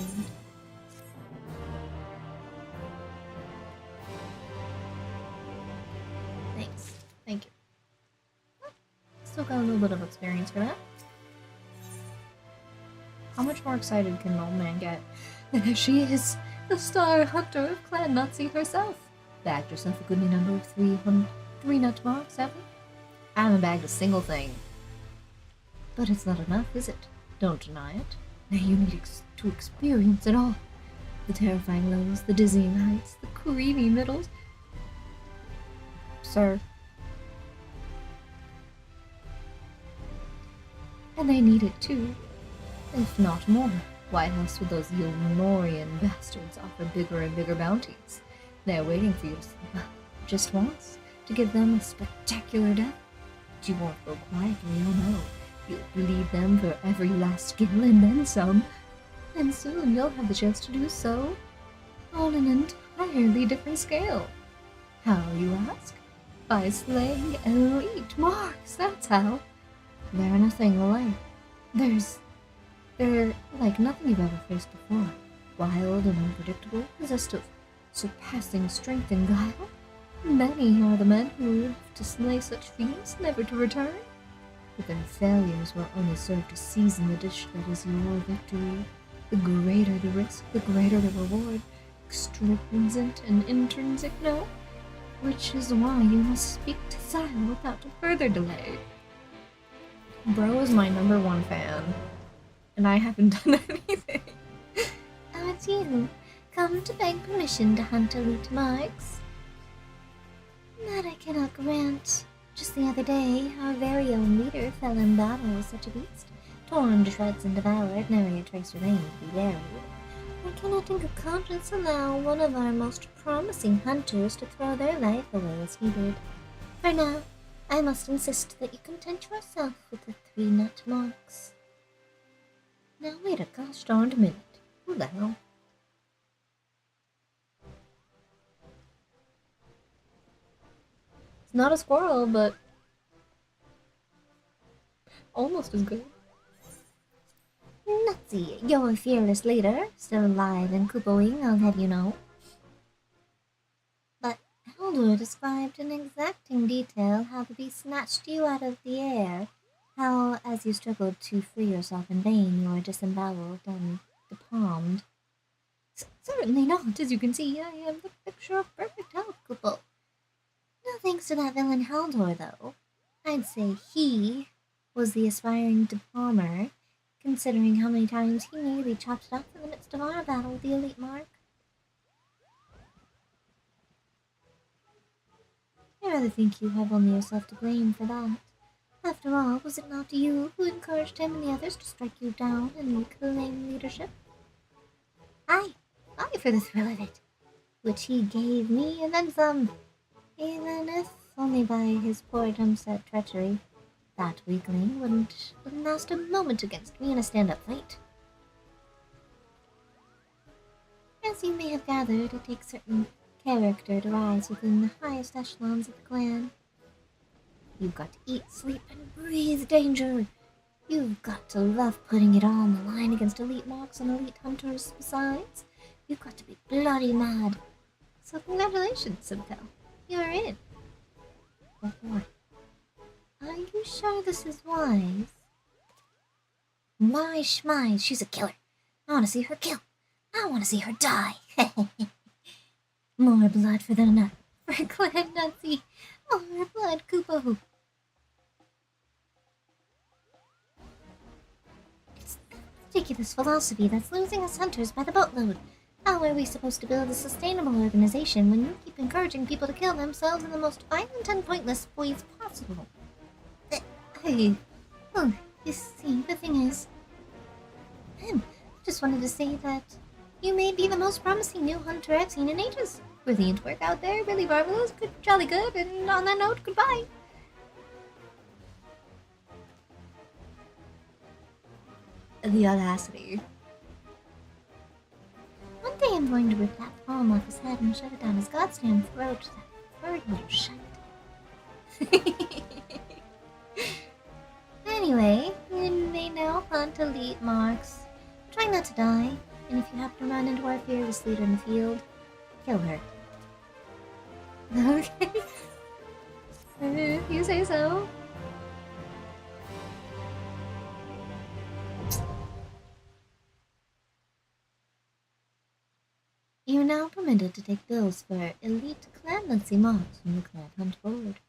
Thanks. Thank you. Still got a little bit of experience for that. How much more excited can an old man get? There she is, the star hunter of Clan Nazi herself. Bagged yourself a goodly number of 3 nut marks, have you? I haven't bagged a single thing. But it's not enough, is it? Don't deny it. Now you need to experience it all. The terrifying lows, the dizzying heights, the creamy middles. Sir. And they need it too. If not more. Why else would those Yelnorian bastards offer bigger and bigger bounties? They're waiting for you to slip up, just once, to give them a spectacular death. But you won't go quietly, oh no. You'll bleed them for every last gill and then some. And soon you'll have the chance to do so on an entirely different scale. How, you ask? By slaying elite marks, that's how. They're nothing alike. They're like nothing you've ever faced before. Wild and unpredictable, possessed of surpassing strength and guile. Many are the men who live to slay such fiends, never to return. But their failures will only serve to season the dish that is your victory. The greater the risk, the greater the reward. Extrinsic and intrinsic, no? Which is why you must speak to Zyle without further delay. Bro is my #1 fan, and I haven't done anything. Oh, it's you. Come to beg permission to hunt elite marks. That I cannot grant. Just the other day, our very own leader fell in battle with such a beast, torn to shreds and devoured, nary a trace remained to be buried. I cannot in good conscience allow one of our most promising hunters to throw their life away as he did. For now, I must insist that you content yourself with the 3 nut marks. Now wait a gosh darned minute. Who the hell? It's not a squirrel, but almost as good. Nutsy, your fearless leader, still alive and koopoing, I'll have you know. But Haldor described in exacting detail how the beast snatched you out of the air, how, as you struggled to free yourself in vain, you were disemboweled and depalmed. Certainly not, as you can see, I am the picture of perfect health, Koopo. No thanks to that villain Haldor, though. I'd say he was the aspiring depalmer, considering how many times he nearly chopped it off in the midst of our battle with the elite mark. I rather think you have only yourself to blame for that. After all, was it not you who encouraged him and the others to strike you down and claim leadership? Aye, for the thrill of it, which he gave me and then some, even if only by his poor attempts at treachery. That weakling wouldn't last a moment against me in a stand-up fight. As you may have gathered, it takes certain character to rise within the highest echelons of the clan. You've got to eat, sleep, and breathe danger. You've got to love putting it all on the line against elite marks and elite hunters besides. You've got to be bloody mad. So congratulations, Simtel. You're in. But what? Are you sure this is wise? My schmize, she's a killer. I want to see her kill. I want to see her die. More blood for the for Clan Nazi. More blood, Koopo. It's that ridiculous philosophy that's losing us hunters by the boatload. How are we supposed to build a sustainable organization when you keep encouraging people to kill themselves in the most violent and pointless ways possible? Oh, you see, the thing is, just wanted to say that you may be the most promising new hunter I've seen in ages. Brilliant work out there, really marvelous, good, jolly good, and on that note, goodbye. The audacity. One day I'm going to rip that palm off his head and shove it down his goddamn throat, that bird little shite. Anyway, you may now hunt elite marks. Try not to die, and if you happen to run into our fearless leader in the field, kill her. Okay. If you say so. You are now permitted to take bills for elite clanmancy marks from the clan hunt board.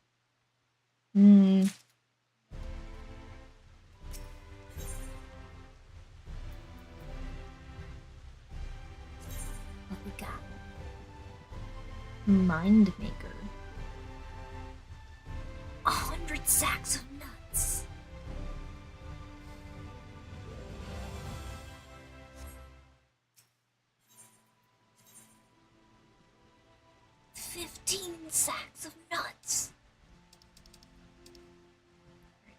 What we got? Mind Maker. 100 sacks of nuts. $15 sacks of nuts.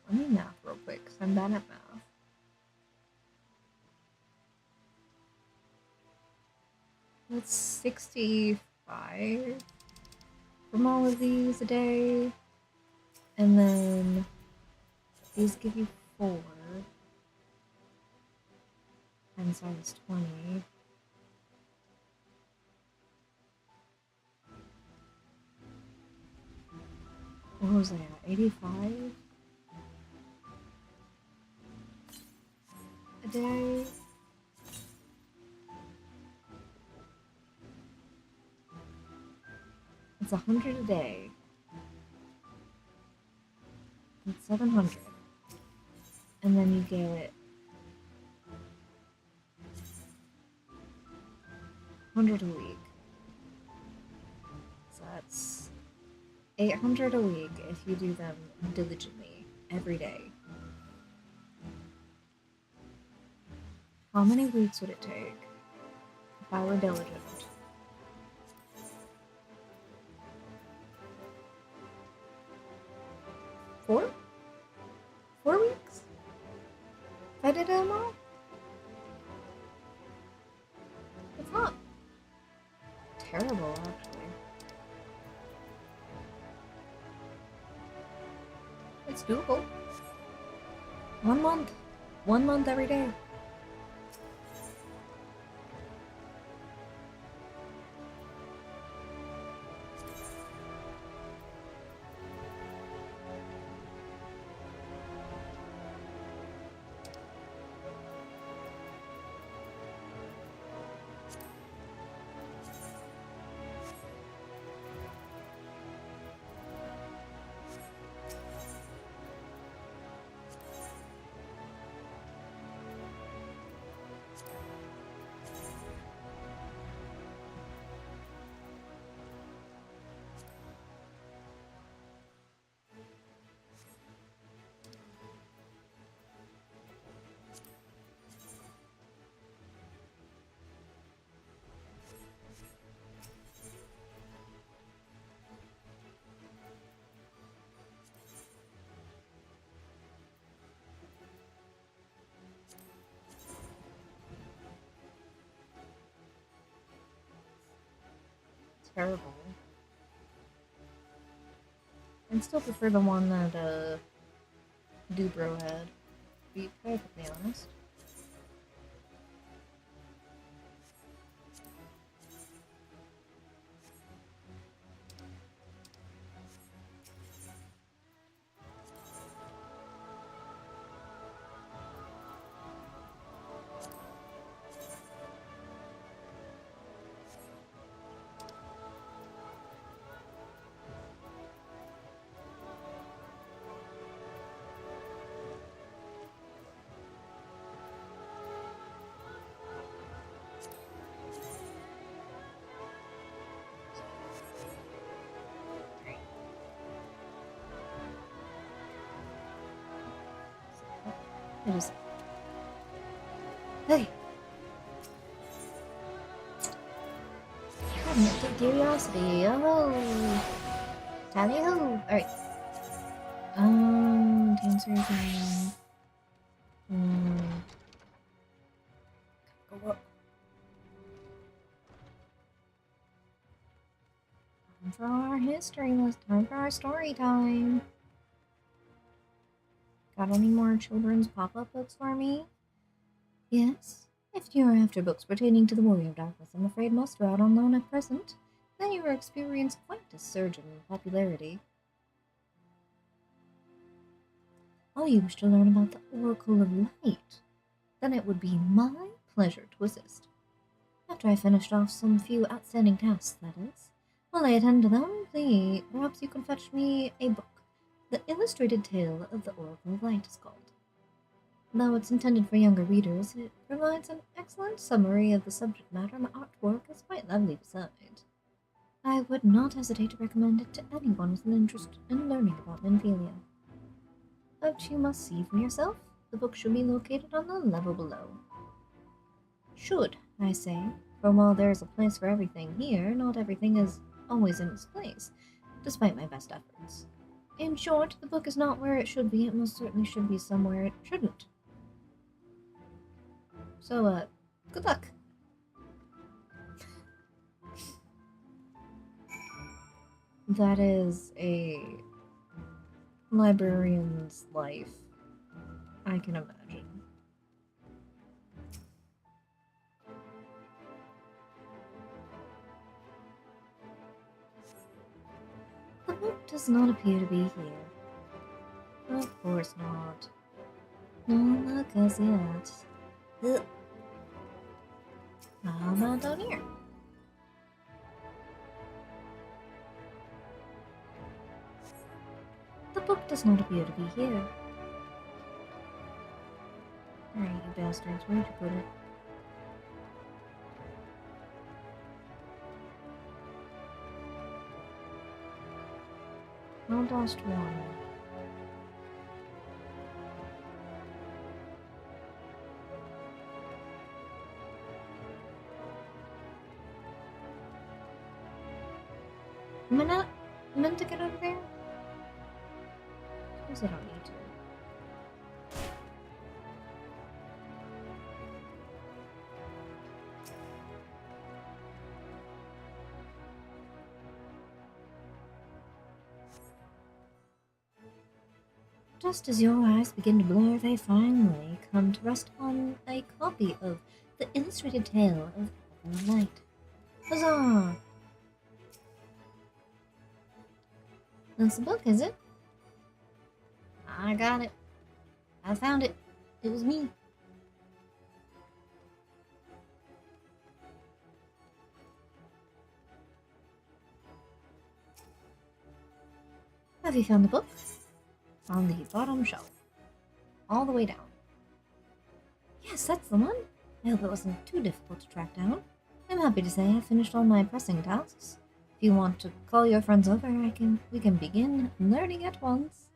Let me math real quick, because I'm bad at math. That's 65 from all of these a day. And then these give you 4. And sorry, it's 20. What was I at? 85 a day. It's 100 a day. That's 700. And then you get 100 a week. So that's 800 a week if you do them diligently every day. How many weeks would it take if I were diligent? 4? 4 weeks? If I did them all? It's not terrible, actually. It's doable. 1 month. 1 month every day. Terrible. I still prefer the one that Dubro had, to be perfectly honest. I just... Hey! Cognitive curiosity, oh! Tally-ho! Alright. Cancer again. Go up. Time for our history list. Time for our story time. Got any more children's pop-up books for me? Yes? If you are after books pertaining to the Warrior of Darkness, I'm afraid most are out on loan at present. Then you will experience quite a surge in popularity. Oh, you wish to learn about the Oracle of Light? Then it would be my pleasure to assist. After I finished off some few outstanding tasks, that is. While I attend to them, perhaps you can fetch me a book. The Illustrated Tale of the Oracle of Light is called. Though it's intended for younger readers, it provides an excellent summary of the subject matter, and the artwork is quite lovely besides. I would not hesitate to recommend it to anyone with an interest in learning about Minfilia. But you must see for yourself. The book should be located on the level below. Should, I say, for while there is a place for everything here, not everything is always in its place, despite my best efforts. In short, the book is not where it should be. It most certainly should be somewhere it shouldn't. So, good luck. That is a librarian's life, I can imagine. The book does not appear to be here. Of course not. No luck as yet. Ugh. How about down here? The book does not appear to be here. Alright, you bastards, where'd you put it? lost water. Am I not meant to get over there? Because I don't need to. Just as your eyes begin to blur, they finally come to rest upon a copy of The Illustrated Tale of the Light. Huzzah! That's the book, is it? I got it. I found it. It was me. Have you found the book? On the bottom shelf. All the way down. Yes, that's the one. I hope it wasn't too difficult to track down. I'm happy to say I finished all my pressing tasks. If you want to call your friends over, we can begin learning at once.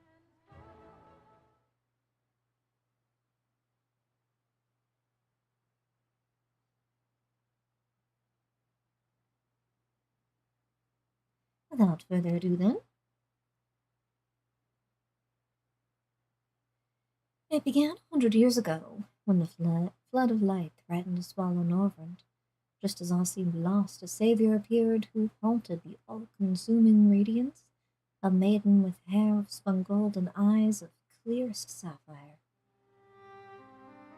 Without further ado then, it began 100 years ago, when the flood of light threatened to swallow Norvrend. Just as all seemed lost, a savior appeared who haunted the all-consuming radiance, a maiden with hair of spun gold and eyes of clearest sapphire.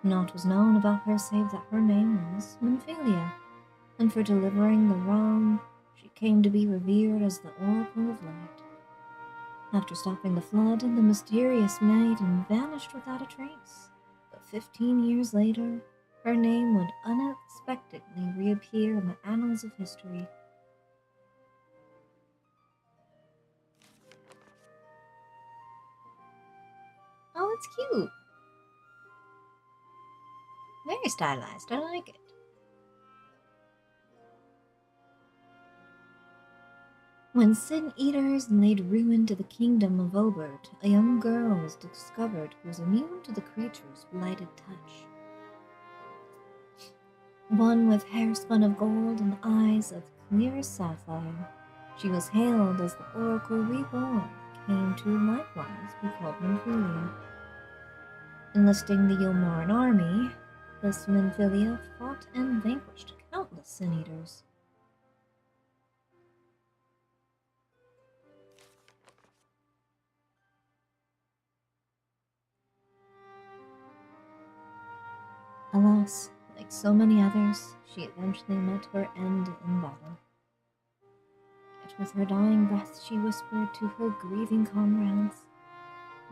Naught was known about her save that her name was Minfilia, and for delivering the realm, she came to be revered as the Oracle of Light. After stopping the flood, the mysterious maiden vanished without a trace, but 15 years later, her name would unexpectedly reappear in the annals of history. Oh, it's cute. Very stylized. I like it. When Sin Eaters laid ruin to the kingdom of Obert, a young girl was discovered who was immune to the creature's blighted touch. One with hair spun of gold and eyes of clear sapphire, she was hailed as the Oracle Reborn, came to likewise be called Minfilia. Enlisting the Yulmoran army, this Minfilia fought and vanquished countless Sin Eaters. Alas, like so many others, she eventually met her end in battle. Yet with her dying breath she whispered to her grieving comrades,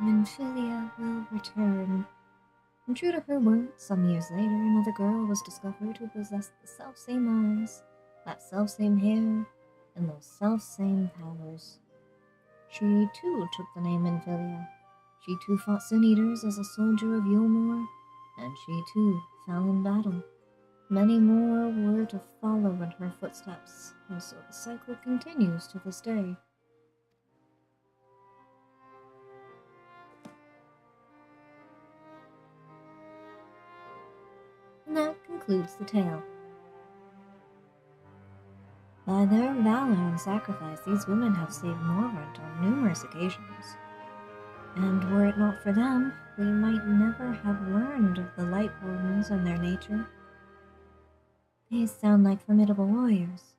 Minfilia will return. And true to her word, some years later another girl was discovered who possessed the selfsame eyes, that selfsame hair, and those selfsame powers. She too took the name Minfilia. She too fought Sin Eaters as a soldier of Yulmor, and she too fell in battle. Many more were to follow in her footsteps, and so the cycle continues to this day. And that concludes the tale. By their valor and sacrifice, these women have saved Norvrend on numerous occasions. And were it not for them, we might never have learned of the Light Wardens and their nature. They sound like formidable warriors.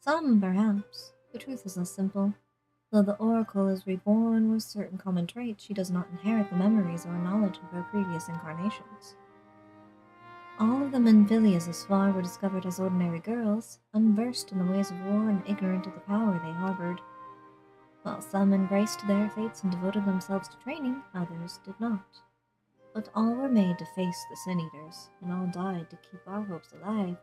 Some, perhaps. The truth is less simple. Though the Oracle is reborn with certain common traits, she does not inherit the memories or knowledge of her previous incarnations. All of the Minfilias thus far were discovered as ordinary girls, unversed in the ways of war and ignorant of the power they harbored. While some embraced their fates and devoted themselves to training, others did not. But all were made to face the Sin Eaters, and all died to keep our hopes alive.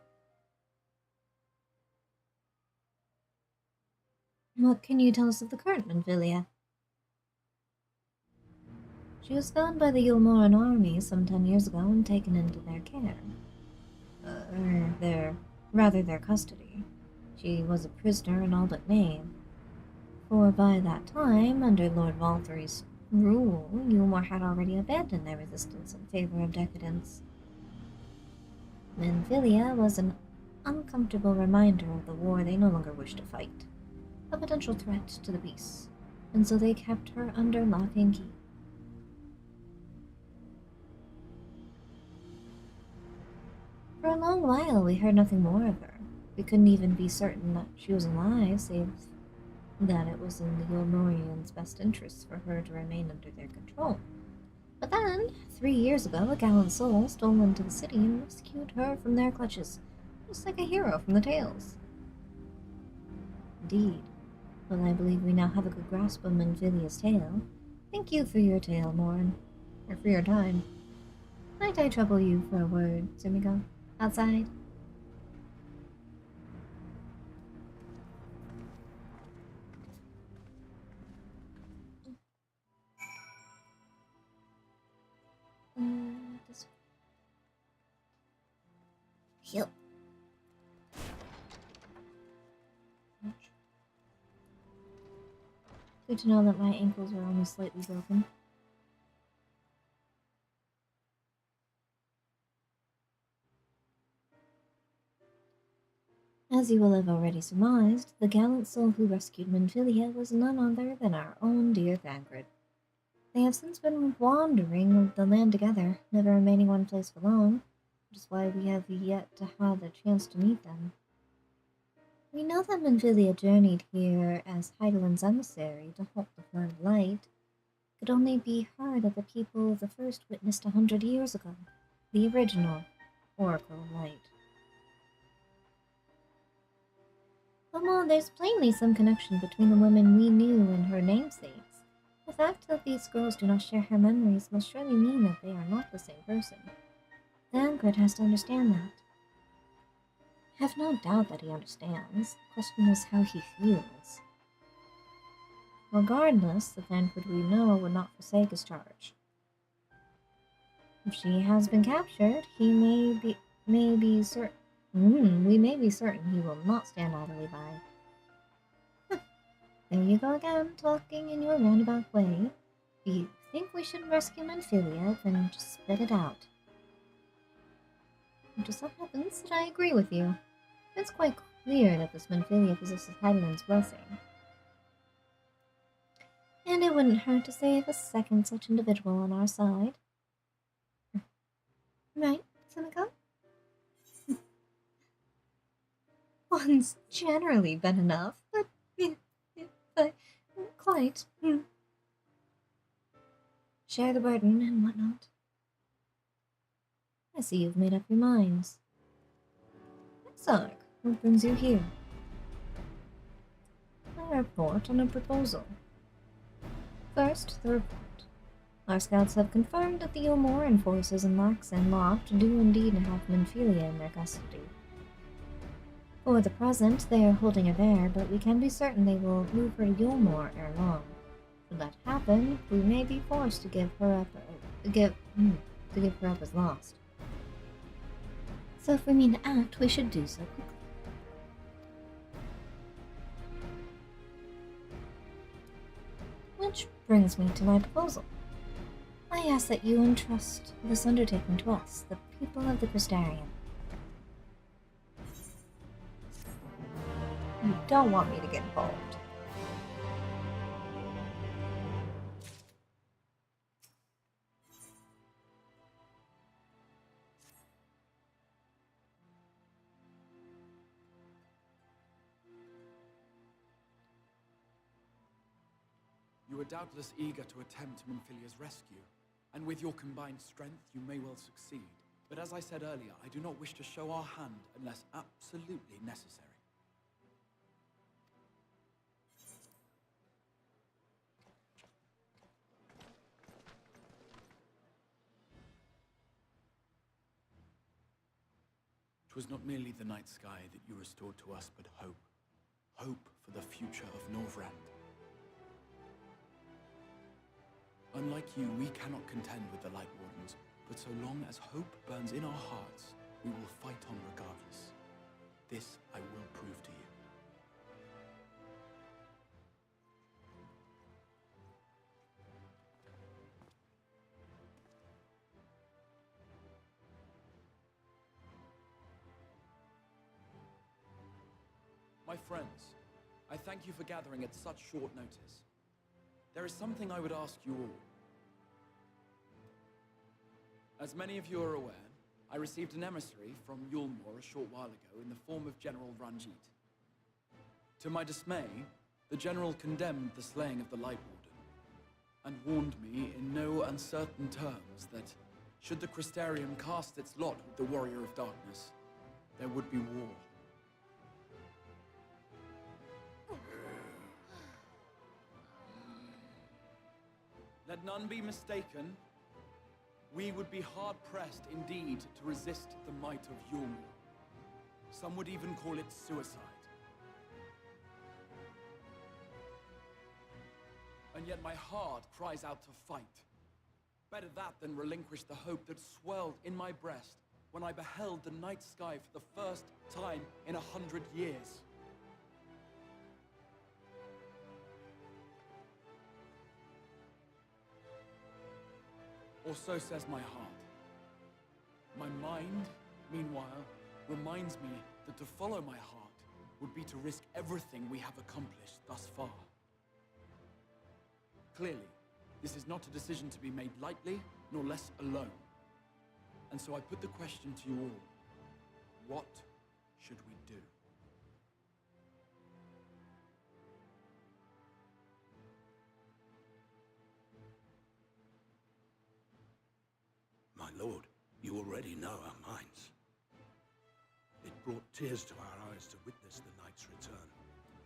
What can you tell us of the current Minfilia? She was found by the Yulmoran army some 10 years ago and taken into their care. Their custody. She was a prisoner in all but name. for by that time, under Lord Valtry's rule, Yulmore had already abandoned their resistance in favor of decadence. Menphilia was an uncomfortable reminder of the war they no longer wished to fight, a potential threat to the peace, and so they kept her under lock and key. For a long while we heard nothing more of her. We couldn't even be certain that she was alive, save that it was in the Yulmorians' best interests for her to remain under their control. But then, 3 years ago, a gallant soul stole into the city and rescued her from their clutches, just like a hero from the tales. Indeed. Well, I believe we now have a good grasp of Menphilia's tale. Thank you for your tale, Morin. Or for your time. Might I trouble you for a word, Sumiko? Outside? This way. Yep. Good to know that my ankles are only slightly broken. As you will have already surmised, the gallant soul who rescued Menphilia was none other than our own dear Thancred. They have since been wandering the land together, never remaining one place for long, which is why we have yet to have the chance to meet them. We know that Menphilia journeyed here as Heidelin's emissary to halt the Flood of Light. It could only be her that the people the first witnessed 100 years ago, the original Oracle of Light. But while there's plainly some connection between the women we knew and her namesakes, the fact that these girls do not share her memories must surely mean that they are not the same person. Thancred has to understand that. I have no doubt that he understands. The question is how he feels. Regardless, the Thancred we know would not forsake his charge. If she has been captured, we may be certain he will not stand idly by. There you go again, talking in your roundabout way. If you think we should rescue Menphilia, then just spit it out. It just so happens that I agree with you. It's quite clear that this Menphilia possesses Heidelin's blessing. And it wouldn't hurt to save a second such individual on our side. Right, Sumiko? One's generally been enough, but quite. Share the burden and whatnot. I see you've made up your minds. Sark, what brings you here? A report on a proposal. First, the report. Our scouts have confirmed that the Yulmoran forces in Lax and Loft do indeed have Menphilia in their custody. For the present, they are holding her there, but we can be certain they will move her to Yulmore ere long. Should that happen, we may be forced to give her up as lost. So if we mean to act, we should do so quickly. Which brings me to my proposal. I ask that you entrust this undertaking to us, the people of the Crystarium. You don't want me to get involved. You are doubtless eager to attempt Menphilia's rescue, and with your combined strength, you may well succeed. But as I said earlier, I do not wish to show our hand unless absolutely necessary. It was not merely the night sky that you restored to us, but hope. Hope for the future of Norvrand. Unlike you, we cannot contend with the Light Wardens, but so long as hope burns in our hearts, we will fight on regardless. This I will prove to you. My friends, I thank you for gathering at such short notice. There is something I would ask you all. As many of you are aware, I received an emissary from Yulmore a short while ago in the form of General Ranjit. To my dismay, the General condemned the slaying of the Light Warden, and warned me in no uncertain terms that, should the Crystarium cast its lot with the Warrior of Darkness, there would be war. Let none be mistaken. We would be hard-pressed indeed to resist the might of Yulmore. Some would even call it suicide. And yet my heart cries out to fight. Better that than relinquish the hope that swelled in my breast when I beheld the night sky for the first time in 100 years. Or so says my heart. My mind, meanwhile, reminds me that to follow my heart would be to risk everything we have accomplished thus far. Clearly, this is not a decision to be made lightly, nor less alone. And so I put the question to you all. What should we do? My lord, you already know our minds. It brought tears to our eyes to witness the knight's return.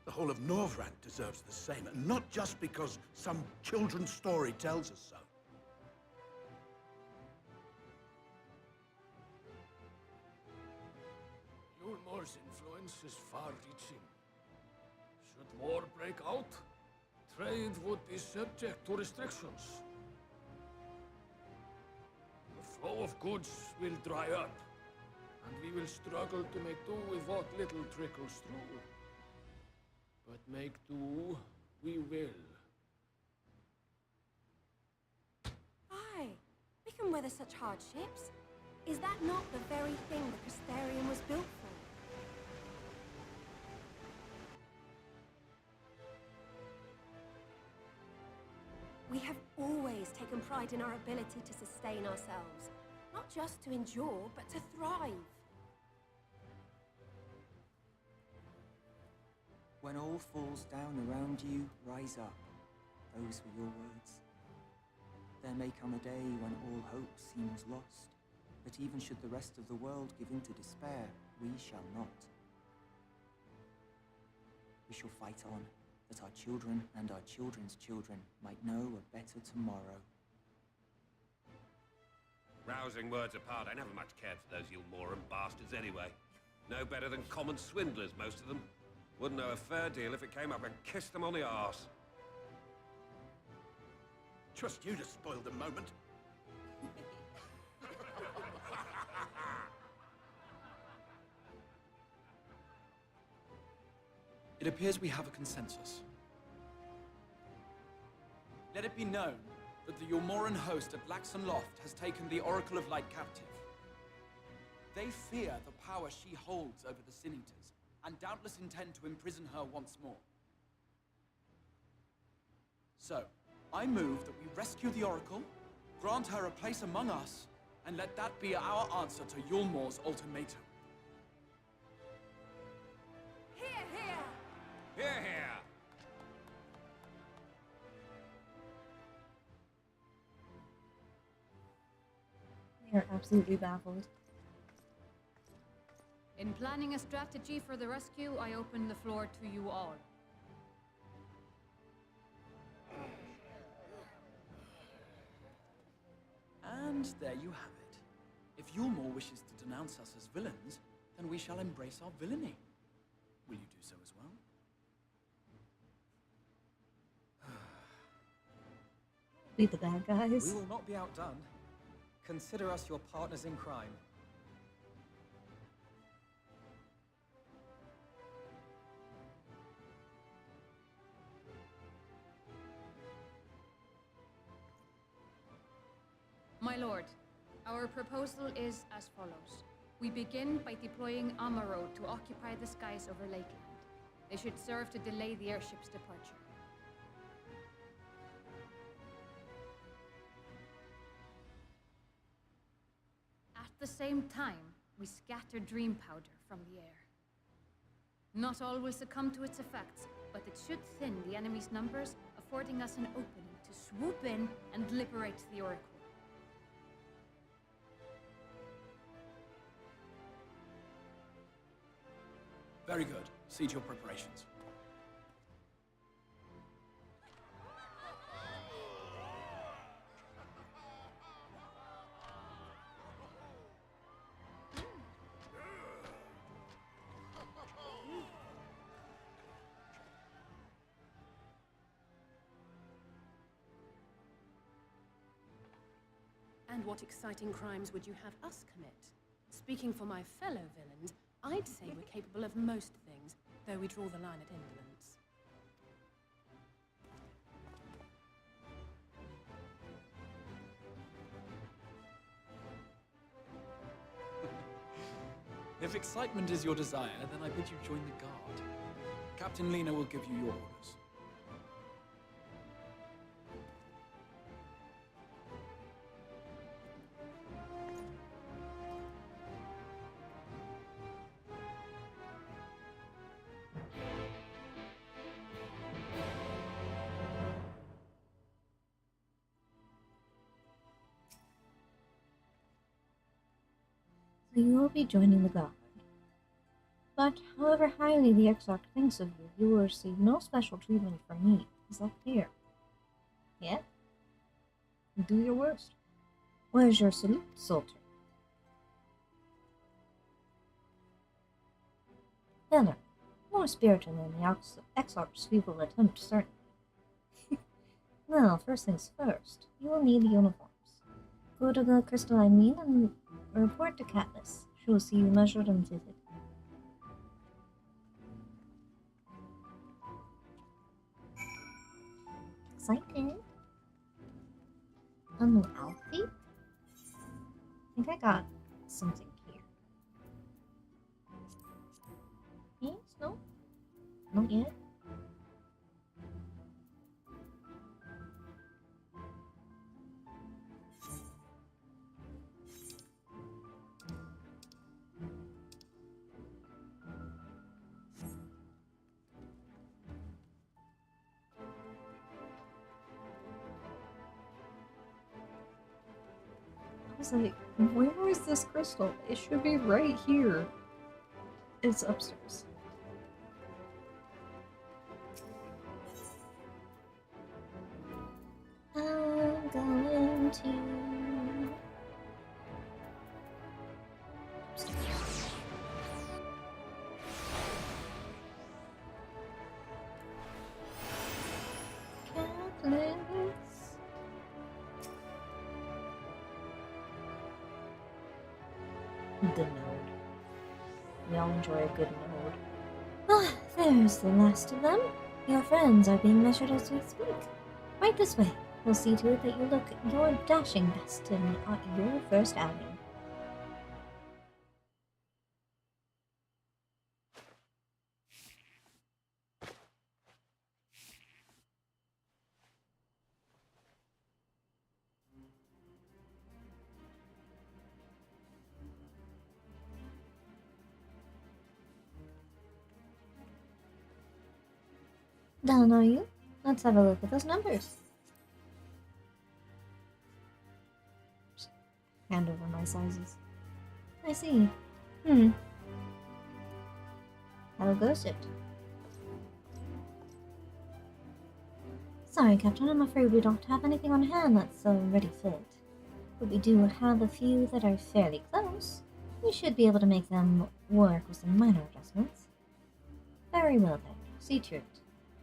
The whole of Norvrand deserves the same, and not just because some children's story tells us so. Yulmore's influence is far-reaching. Should war break out, trade would be subject to restrictions. The flow of goods will dry up, and we will struggle to make do with what little trickles through. But make do, we will. Aye, we can weather such hardships. Is that not the very thing the Crystarium was built for? We have always taken pride in our ability to sustain ourselves. Not just to endure, but to thrive. When all falls down around you, rise up. Those were your words. There may come a day when all hope seems lost, but even should the rest of the world give in to despair, we shall not. We shall fight on, that our children and our children's children might know a better tomorrow. Rousing words apart, I never much cared for those Yulmoran bastards anyway. No better than common swindlers, most of them. Wouldn't know a fair deal if it came up and kissed them on the arse. Trust you to spoil the moment. It appears we have a consensus. Let it be known that the Yulmoran host at Laxon Loft has taken the Oracle of Light captive. They fear the power she holds over the Sin Eaters, and doubtless intend to imprison her once more. So, I move that we rescue the Oracle, grant her a place among us, and let that be our answer to Yulmore's ultimatum. Hear, hear! Hear, hear! They are absolutely baffled. In planning a strategy for the rescue, I open the floor to you all. And there you have it. If Yulmore wishes to denounce us as villains, then we shall embrace our villainy. Will you do so as well? Be the bad guys. We will not be outdone. Consider us your partners in crime. My lord, our proposal is as follows. We begin by deploying Amaro to occupy the skies over Lakeland. They should serve to delay the airship's departure. At the same time, we scatter dream powder from the air. Not all will succumb to its effects, but it should thin the enemy's numbers, affording us an opening to swoop in and liberate the Oracle. Very good. See to your preparations. And what exciting crimes would you have us commit? Speaking for my fellow villains, I'd say we're capable of most things, though we draw the line at indolence. If excitement is your desire, then I bid you join the guard. Captain Lena will give you your orders. So you will be joining the Guard. But however highly the Exarch thinks of you, you will receive no special treatment from me. Is that clear? Yeah? Do your worst. Where's your salute, soldier? Better. More spirited than the Exarch's feeble attempt, certainly. Well, first things first, you will need the uniforms. Go to the crystalline mean and report to Katniss. She will see you measured and fitted. Excited? A new outfit? I think I got something here. Yes? No? Not yet? I was like, where is this crystal? It should be right here. It's upstairs. I'm going to... The node. We all enjoy a good node. Ah, there's the last of them. Your friends are being measured as we speak. Right this way. We'll see to it that you look your dashing best in your first outing. Done, are you? Let's have a look at those numbers. Just hand over my sizes. I see. How goes it? Sorry, Captain, I'm afraid we don't have anything on hand that's already filled. But we do have a few that are fairly close. We should be able to make them work with some minor adjustments. Very well then. See to it.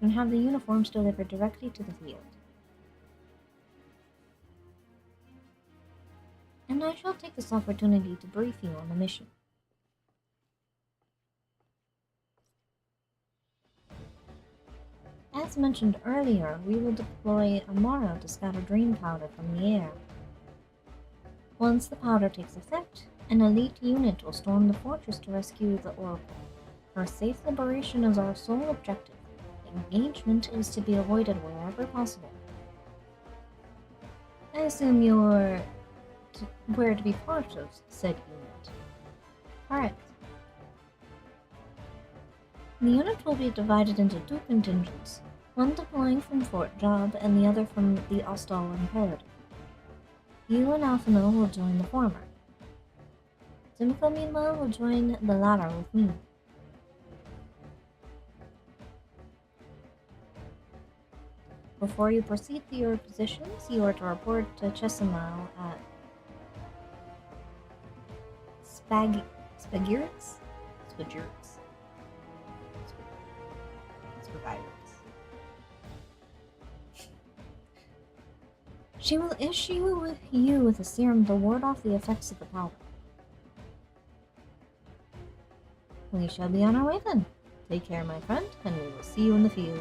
And have the uniforms delivered directly to the field. And I shall take this opportunity to brief you on the mission. As mentioned earlier, we will deploy a Morrow to scatter dream powder from the air. Once the powder takes effect, an elite unit will storm the fortress to rescue the Oracle. Her safe liberation is our sole objective. Engagement is to be avoided wherever possible. I assume you're where to be part of said unit. Correct. The unit will be divided into two contingents, one deploying from Fort Job and the other from the Ostal Imperative. You and Alphino will join the former. Simcoe, meanwhile, will join the latter with me. Before you proceed to your positions, you are to report to Chesimau at Spagirts? She will issue you with a serum to ward off the effects of the powder. We shall be on our way then. Take care, my friend, and we will see you in the field.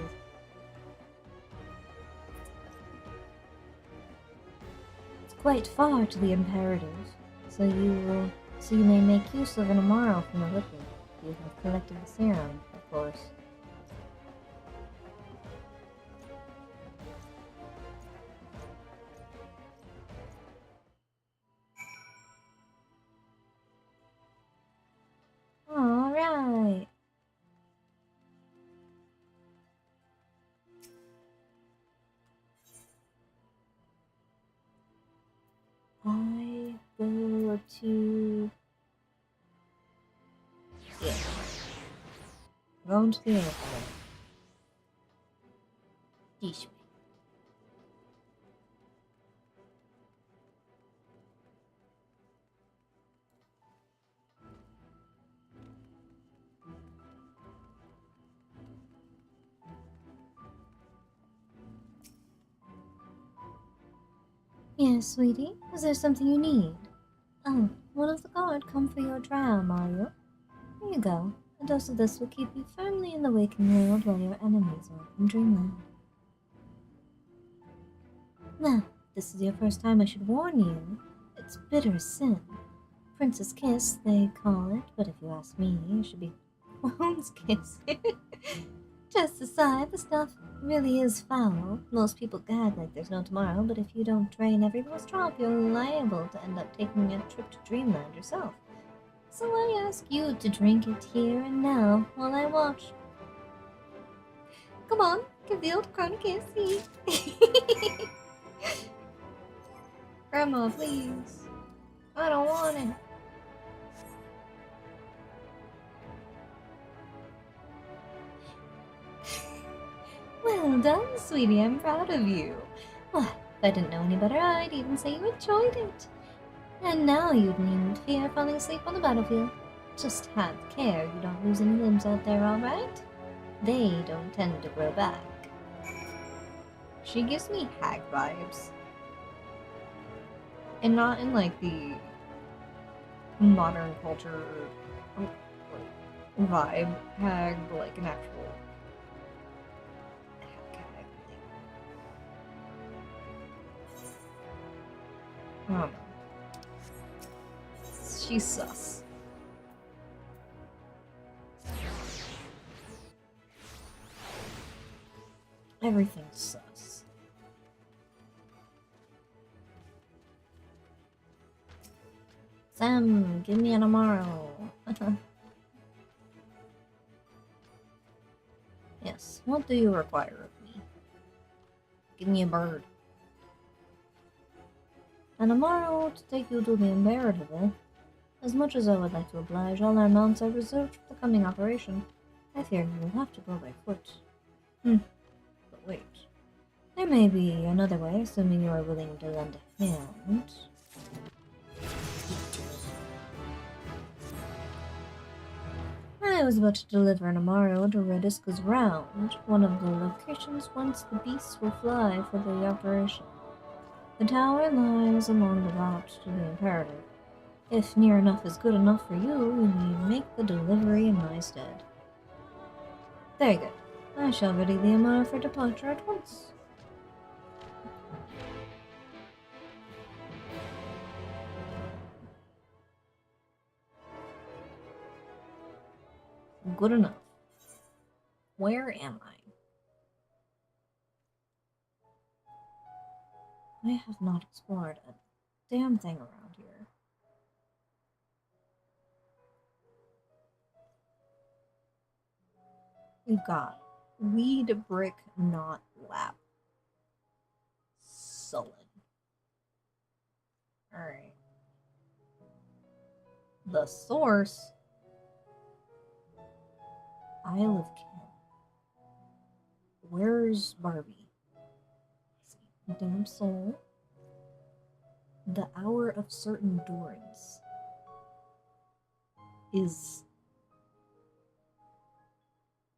It's quite far to the Imperative, so you may make use of an Amaro from the liquid. You have collected the serum, of course. Alright. I go to... Yeah. Going to the airport. This way. Yes, sweetie. Is there something you need? Oh, one of the guard come for your dram, are you? Here you go. A dose of this will keep you firmly in the waking world while your enemies are in dreamland. Now, this is your first time, I should warn you. It's bitter sin. Princess Kiss, they call it, but if you ask me, it should be Wound's Kiss. Just aside, the stuff really is foul. Most people gag like there's no tomorrow, but if you don't drain every last drop, you're liable to end up taking a trip to Dreamland yourself. So I ask you to drink it here and now while I watch. Come on, give the old crone a kiss. Grandma, please. I don't want it. Well done, sweetie. I'm proud of you. Well, if I didn't know any better, I'd even say you enjoyed it. And now you needn't fear falling asleep on the battlefield. Just have care you don't lose any limbs out there, alright? They don't tend to grow back. She gives me hag vibes. And not in like the modern culture vibe hag, but like an actual hag. I don't know. She's sus. Everything's sus. Sam, give me an Amaro. Yes, what do you require of me? Give me a bird. An Amaro to take you to the Imperative, eh? As much as I would like to oblige, all our mounts are reserved for the coming operation. I fear you will have to go by foot. But wait. There may be another way, assuming you are willing to lend a hand. I was about to deliver an Amaro to Redisca's Round, one of the locations whence the beasts will fly for the operation. The tower lies along the route to the Imperative. If near enough is good enough for you, you may make the delivery in my stead. Very good. I shall ready the Amaro for departure at once. good enough. Where am I? I have not explored a damn thing around here. We've got weed, brick, knot, lap. Sullen. Alright. The source. Isle of Ken. Where's Barbie? Damn soul. The hour of certain Dorans is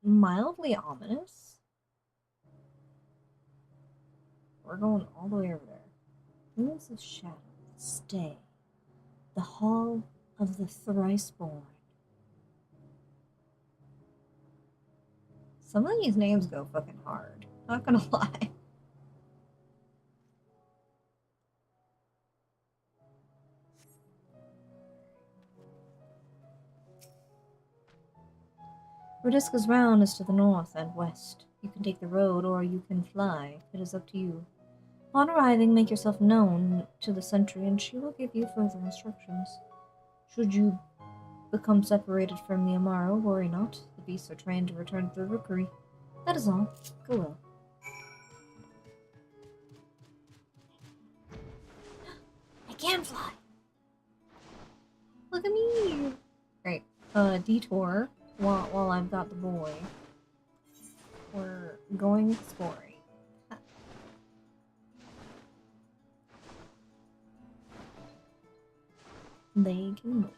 mildly ominous. We're going all the way over there. Pools of Shadow. Stay. The Hall of the Thrice-Born. Some of these names go fucking hard. Not gonna lie. Rodiska's Round is to the north and west. You can take the road or you can fly. It is up to you. On arriving, make yourself known to the sentry and she will give you further instructions. Should you become separated from the Amaro, worry not. The beasts are trained to return to the rookery. That is all. Go well. I can fly! Look at me! Great. Detour. While I've got the boy. We're going exploring. They can wait.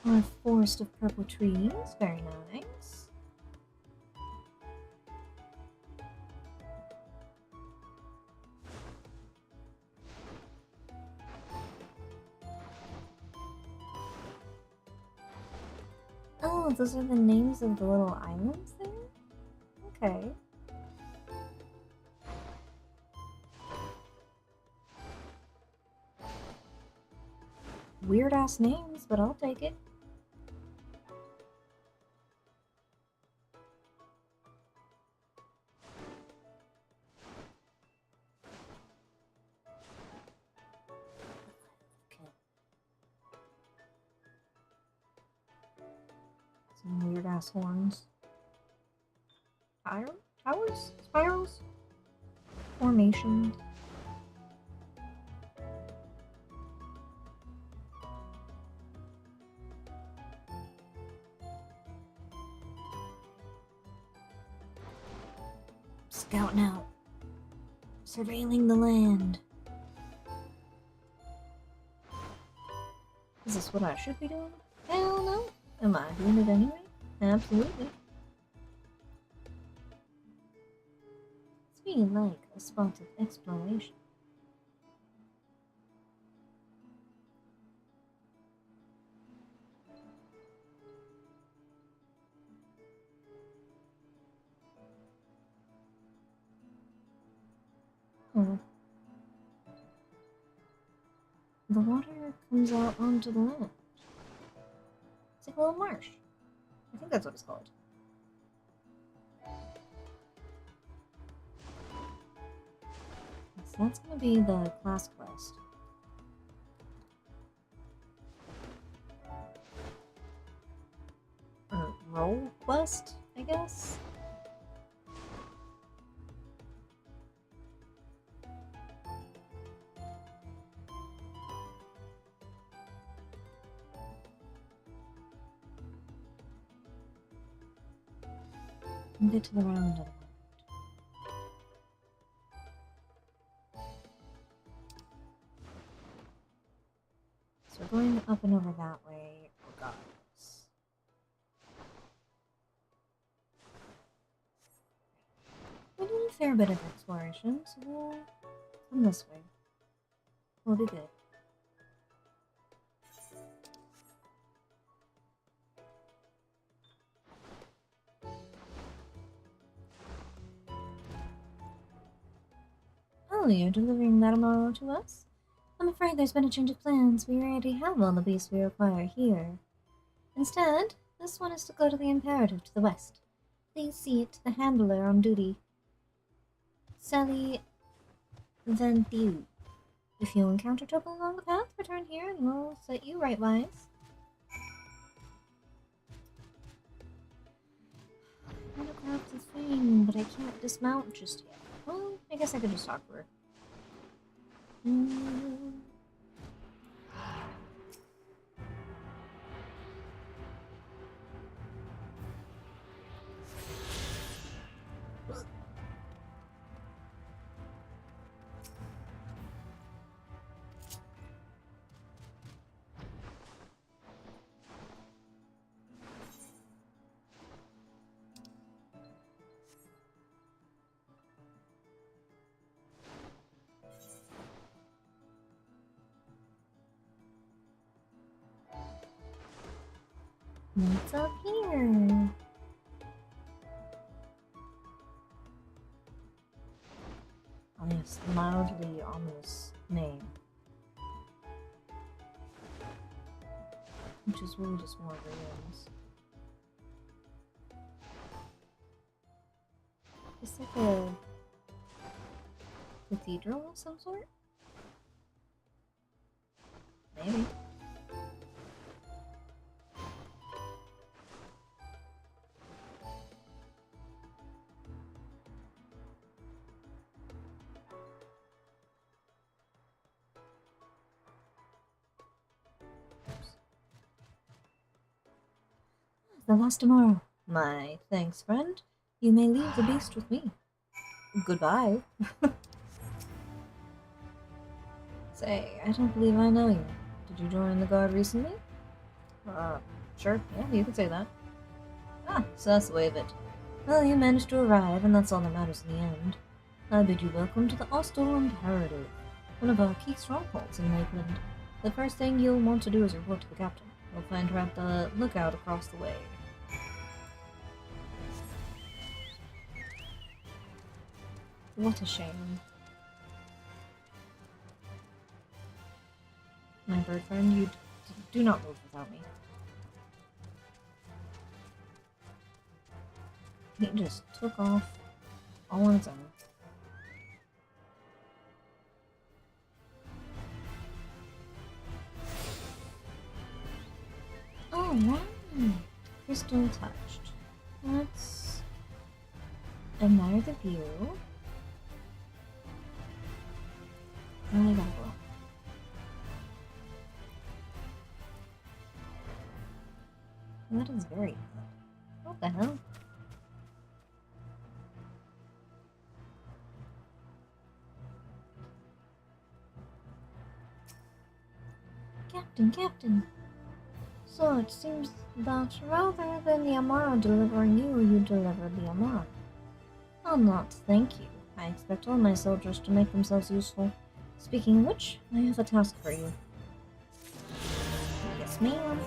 A forest of purple trees, very nice. Oh, those are the names of the little islands there? Okay. Weird ass names, but I'll take it. Some weird ass horns. Towers? Spirals? Formations. Scouting out. Surveilling the land. Is this what I should be doing? Hell no. Am I doing it anyway? Absolutely. It's being like a spot of exploration. The water comes out onto the land. It's like a little marsh. I think that's what it's called. So that's going to be the class quest. Or role quest, I guess? We'll get to the round of it. So we're going up and over that way, regardless. We did a fair bit of exploration, so we'll come this way. We'll be good. So, you're delivering that Amaro to us? I'm afraid there's been a change of plans. We already have all the beasts we require here. Instead, this one is to go to the Imperative to the west. Please see it to the handler on duty. Sally Venthew. If you encounter trouble along the path, return here and we'll set you right-wise. I want to grab the thing, but I can't dismount just yet. Well, I guess I could just talk to her. What's up here? Oh yes, mildly ominous name. Which is really just more ruins. It's like a cathedral of some sort? Maybe. The last tomorrow. My thanks, friend. You may leave the beast with me. Goodbye. Say, I don't believe I know you. Did you join the guard recently? Sure. Yeah, you could say that. Ah, so that's the way of it. Well, you managed to arrive, and that's all that matters in the end. I bid you welcome to the Austral Imperative, one of our key strongholds in Lakeland. The first thing you'll want to do is report to the captain. You'll find her at the lookout across the way. What a shame. My bird friend, you do not move without me. He just took off all on its own. Oh, wow. Crystal touched. Let's admire the view. Really gotta go. That is very good. What the hell? Captain. So it seems that rather than the Amara delivering you, you delivered the Amara. I'll not thank you. I expect all my soldiers to make themselves useful. Speaking of which, I have a task for you. Yes, ma'am.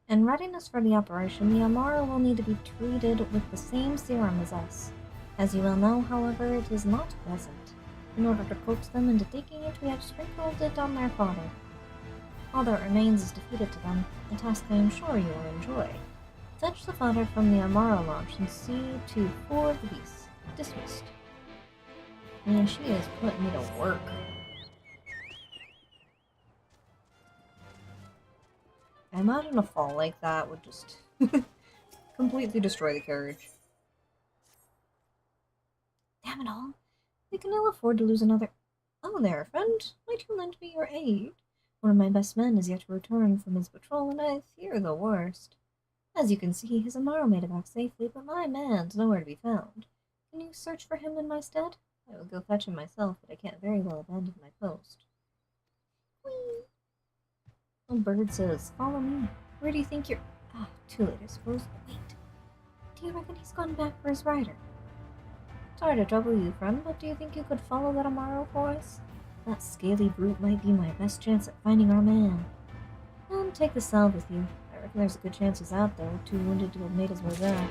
In readiness for the operation, the Amara will need to be treated with the same serum as us. As you well know, however, it is not pleasant. In order to coax them into taking it, we have sprinkled it on their fodder. All that remains is to feed it to them, a task I am sure you will enjoy. Fetch the fodder from the Amara launch and see to 4 of the beasts. Dismissed. Man, she is putting me to work. I imagine a fall like that would just completely destroy the carriage. Damn it all. We can ill afford to lose another. Oh there, friend. Might you lend me your aid? One of my best men is yet to return from his patrol, and I fear the worst. As you can see, his Amaro made it back safely, but my man's nowhere to be found. Can you search for him in my stead? I will go fetch him myself, but I can't very well abandon my post. Whee! A bird says, follow me. Where do you think you're... Ah, too late, I suppose. Wait. Do you reckon he's gone back for his rider? Sorry to trouble you, friend, but do you think you could follow that Amaro for us? That scaly brute might be my best chance at finding our man. And take the salve with you. I reckon there's a good chance he's out there, too wounded to have made his way back.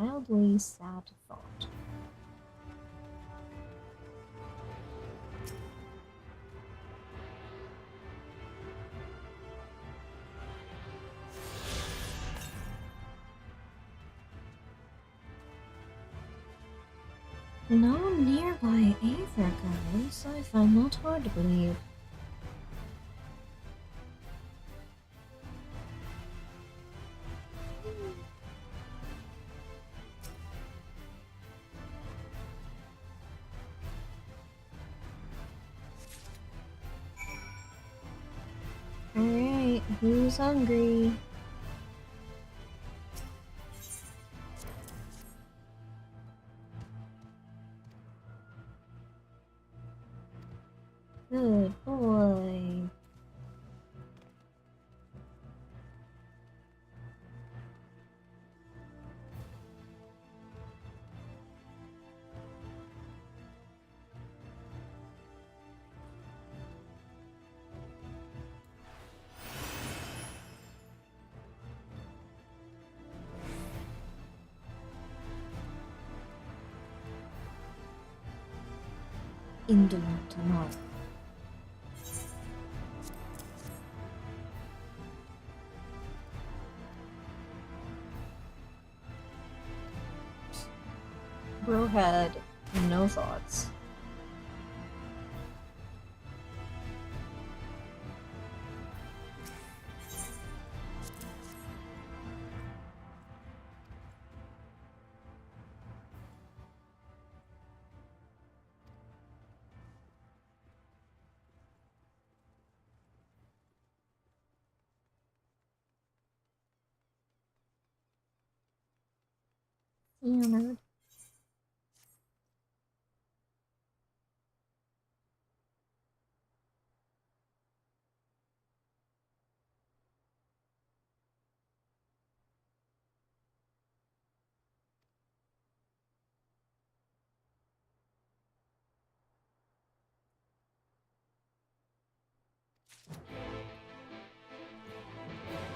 wildly sad thought. No nearby Aether goes. I find that hard to believe. Alright, who's hungry? Good boy. Indolent enough. Bro had no thoughts. Yeah, nerd.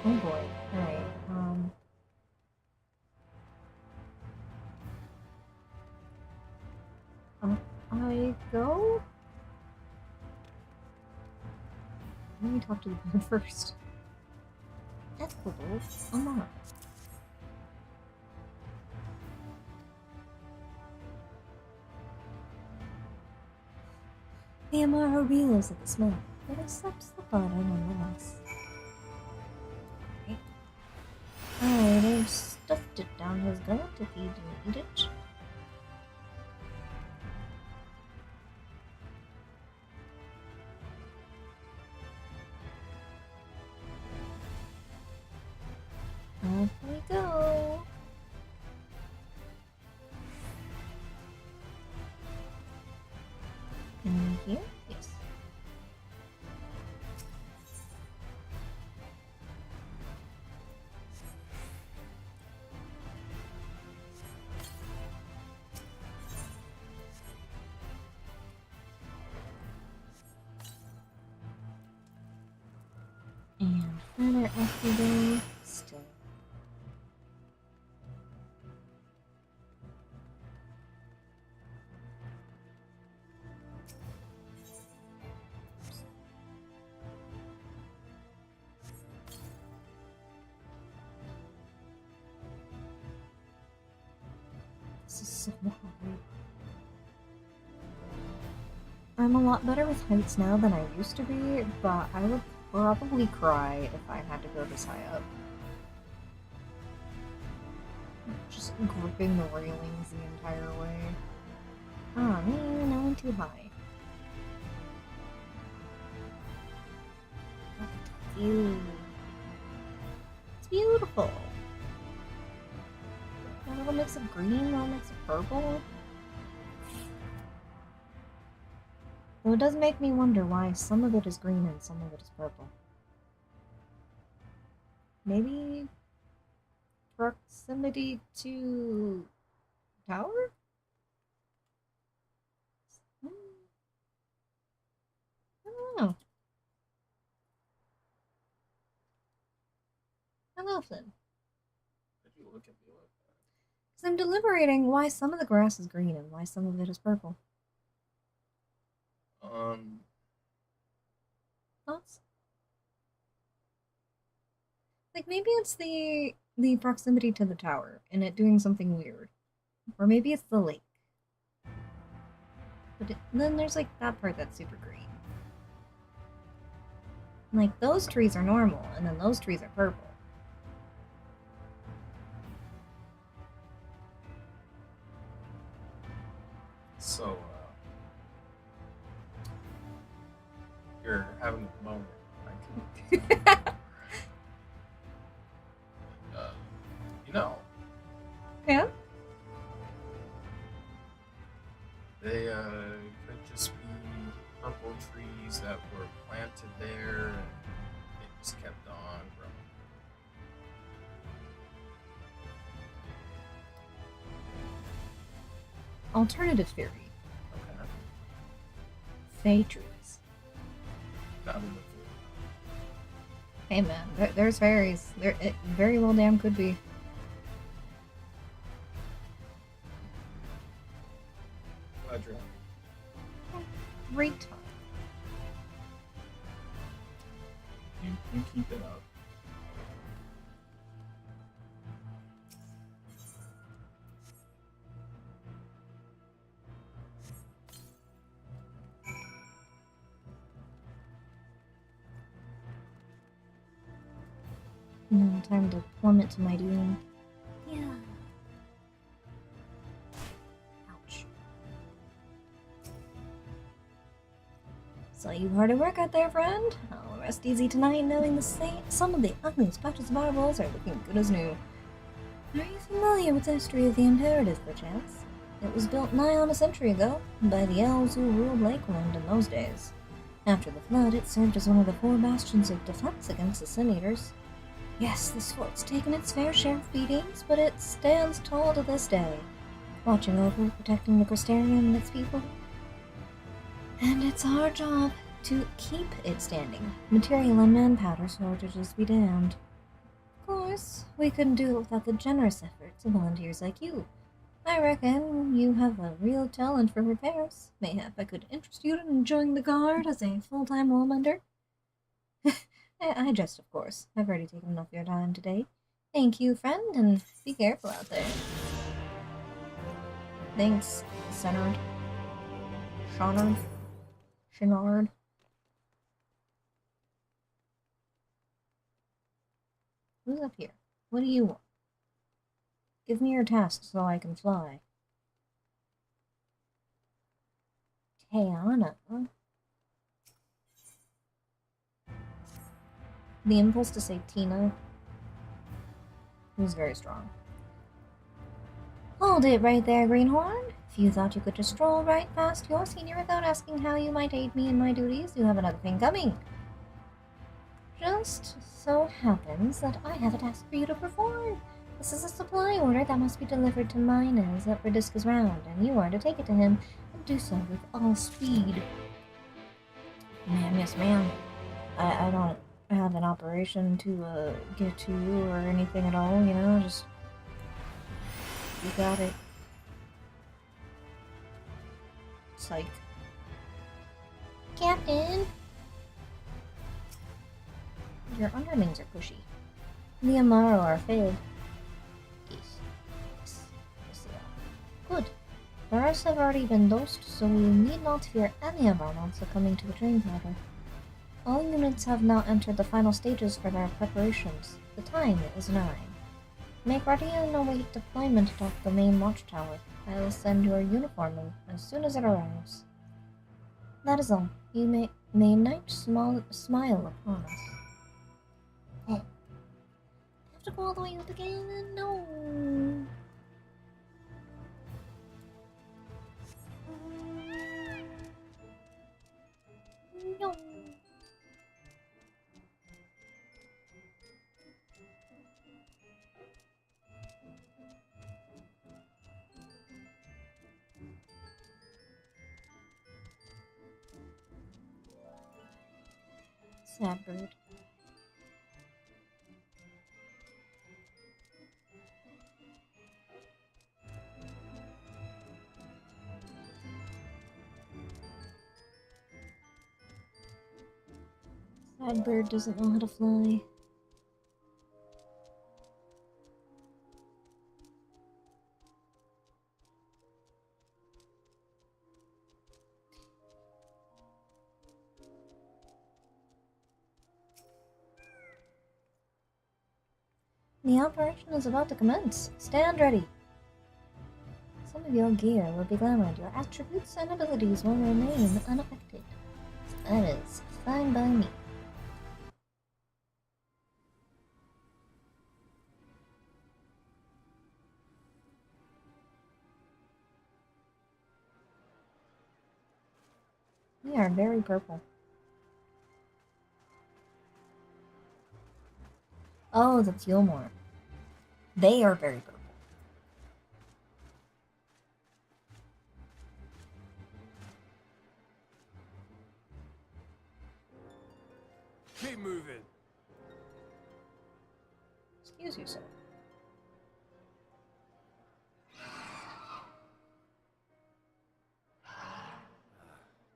Oh boy. Alright, I go? Let me talk to the bird first. Equitable Amara. The Amara reels at the smell, but accepts the butter nonetheless. Alright, I've stuffed it down his gullet if he didn't eat it. Off we go. And here? Yes. And further equity still. This is so hard. I'm a lot better with heights now than I used to be, but I would probably cry if I had to go this high up. Just gripping the railings the entire way. Ah, man, I went too high. Look at the view. It's beautiful. A little mix of green, a little mix of purple. Though it does make me wonder why some of it is green and some of it is purple. Maybe proximity to tower? I don't know. Hello, Flynn. Did you look at me like that? Because I'm deliberating why some of the grass is green and why some of it is purple. Thoughts? Like, maybe it's the proximity to the tower and it doing something weird. Or maybe it's the lake. But then there's, like, that part that's super green. Like, those trees are normal, and then those trees are purple. So, you're having a moment. You know. Yeah? They, could just be purple trees that were planted there and they just kept on growing. Alternative theory. Okay. Fey trees. Not in the Hey man, there's fairies. It very well damn could be. Glad you're Great time. you keep it up. No time to plummet to my doom. Yeah. Ouch. So you've hard at work out there, friend. I'll rest easy tonight knowing some of the ugliest patches of eyeballs are looking good as new. Are you familiar with the history of the Imperative, perchance? It was built nigh on a century ago, by the elves who ruled Lakeland in those days. After the flood, it served as one of the 4 bastions of defense against the Sin Eaters. Yes, this fort's taken its fair share of beatings, but it stands tall to this day, watching over, protecting the Crystarium and its people. And it's our job to keep it standing. Material and manpower shortages be damned. Of course, we couldn't do it without the generous efforts of volunteers like you. I reckon you have a real talent for repairs. Mayhap I could interest you in joining the Guard as a full-time wallmender. I jest, of course. I've already taken enough of your time today. Thank you, friend, and be careful out there. Thanks, Senard. Shinard. Who's up here? What do you want? Give me your task so I can fly. Tayana. The impulse to say Tina was very strong. Hold it right there, Greenhorn. If you thought you could just stroll right past your senior without asking how you might aid me in my duties, you have another thing coming. Just so happens that I have a task for you to perform. This is a supply order that must be delivered to Minas at Verdisca's round, and you are to take it to him and do so with all speed. Ma'am, yes ma'am. I don't have an operation to get to or anything at all, you know, just... You got it. Psych. Captain! Your underlings are pushy. The Amaro are fed. Yes, they are. Good. The rest have already been dosed, so we need not fear any of our monster coming to the train powder. All units have now entered the final stages for their preparations. The time is nigh. Make ready and await deployment atop the main watchtower. I will send your uniform as soon as it arrives. That is all. You may night smile upon us. Oh. I have to go all the way up again? No. No. Sad bird. That bird doesn't know how to fly. The operation is about to commence. Stand ready. Some of your gear will be glamored. Your attributes and abilities will remain unaffected. That is fine by me. We are very purple. Oh, the Gilmore. They are very purple. Keep moving. Excuse you, sir.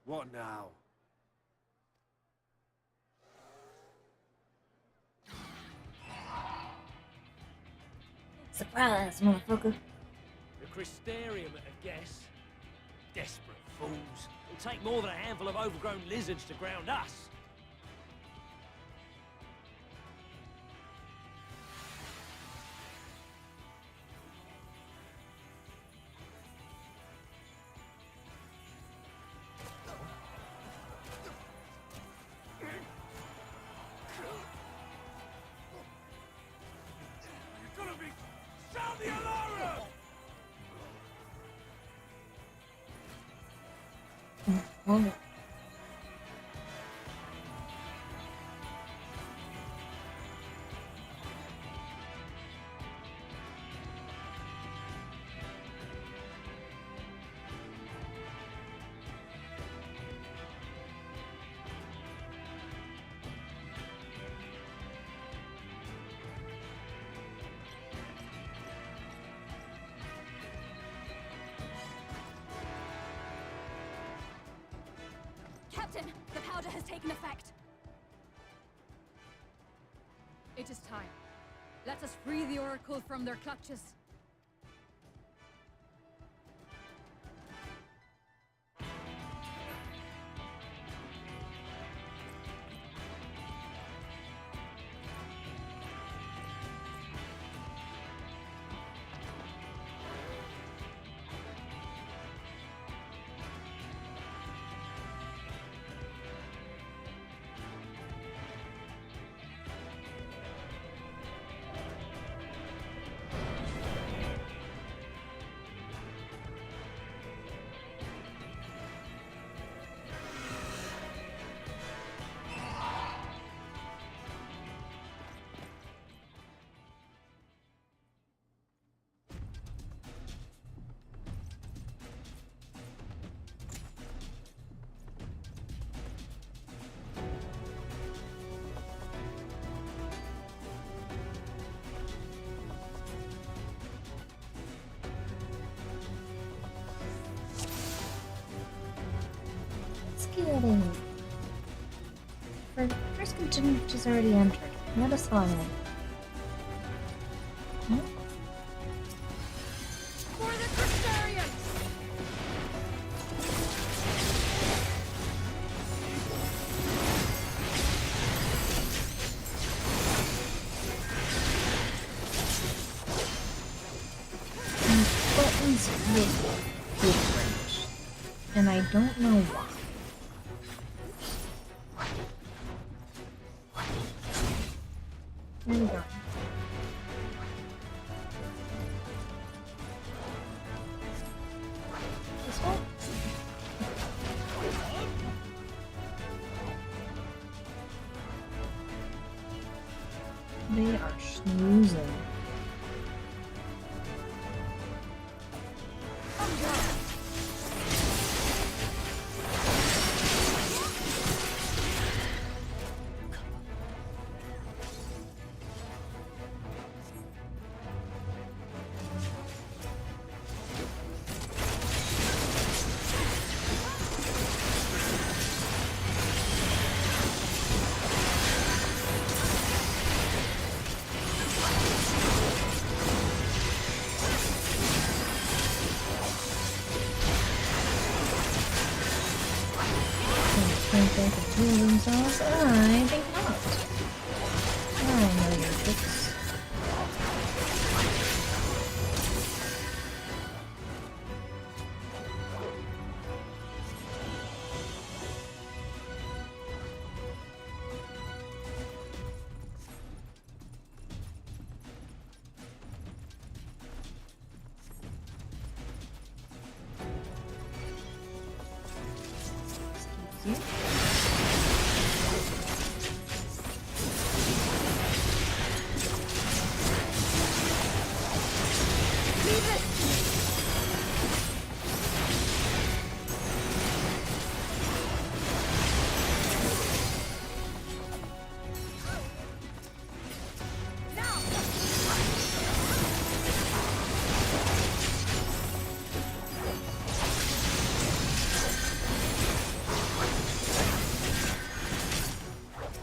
What now? Surprise, motherfucker. The Crystarium at a guess. Desperate fools. It'll take more than a handful of overgrown lizards to ground us. Oh. Captain, the powder has taken effect. It is time. Let us free the Oracle from their clutches. Getting. For first contingent has already entered. Let us follow him. Hmm? For the Crystarians! Buttons with good range. And I don't know why. Where are we going? This way? They are schmoozing. they could heal themselves? I think not. I know your tricks.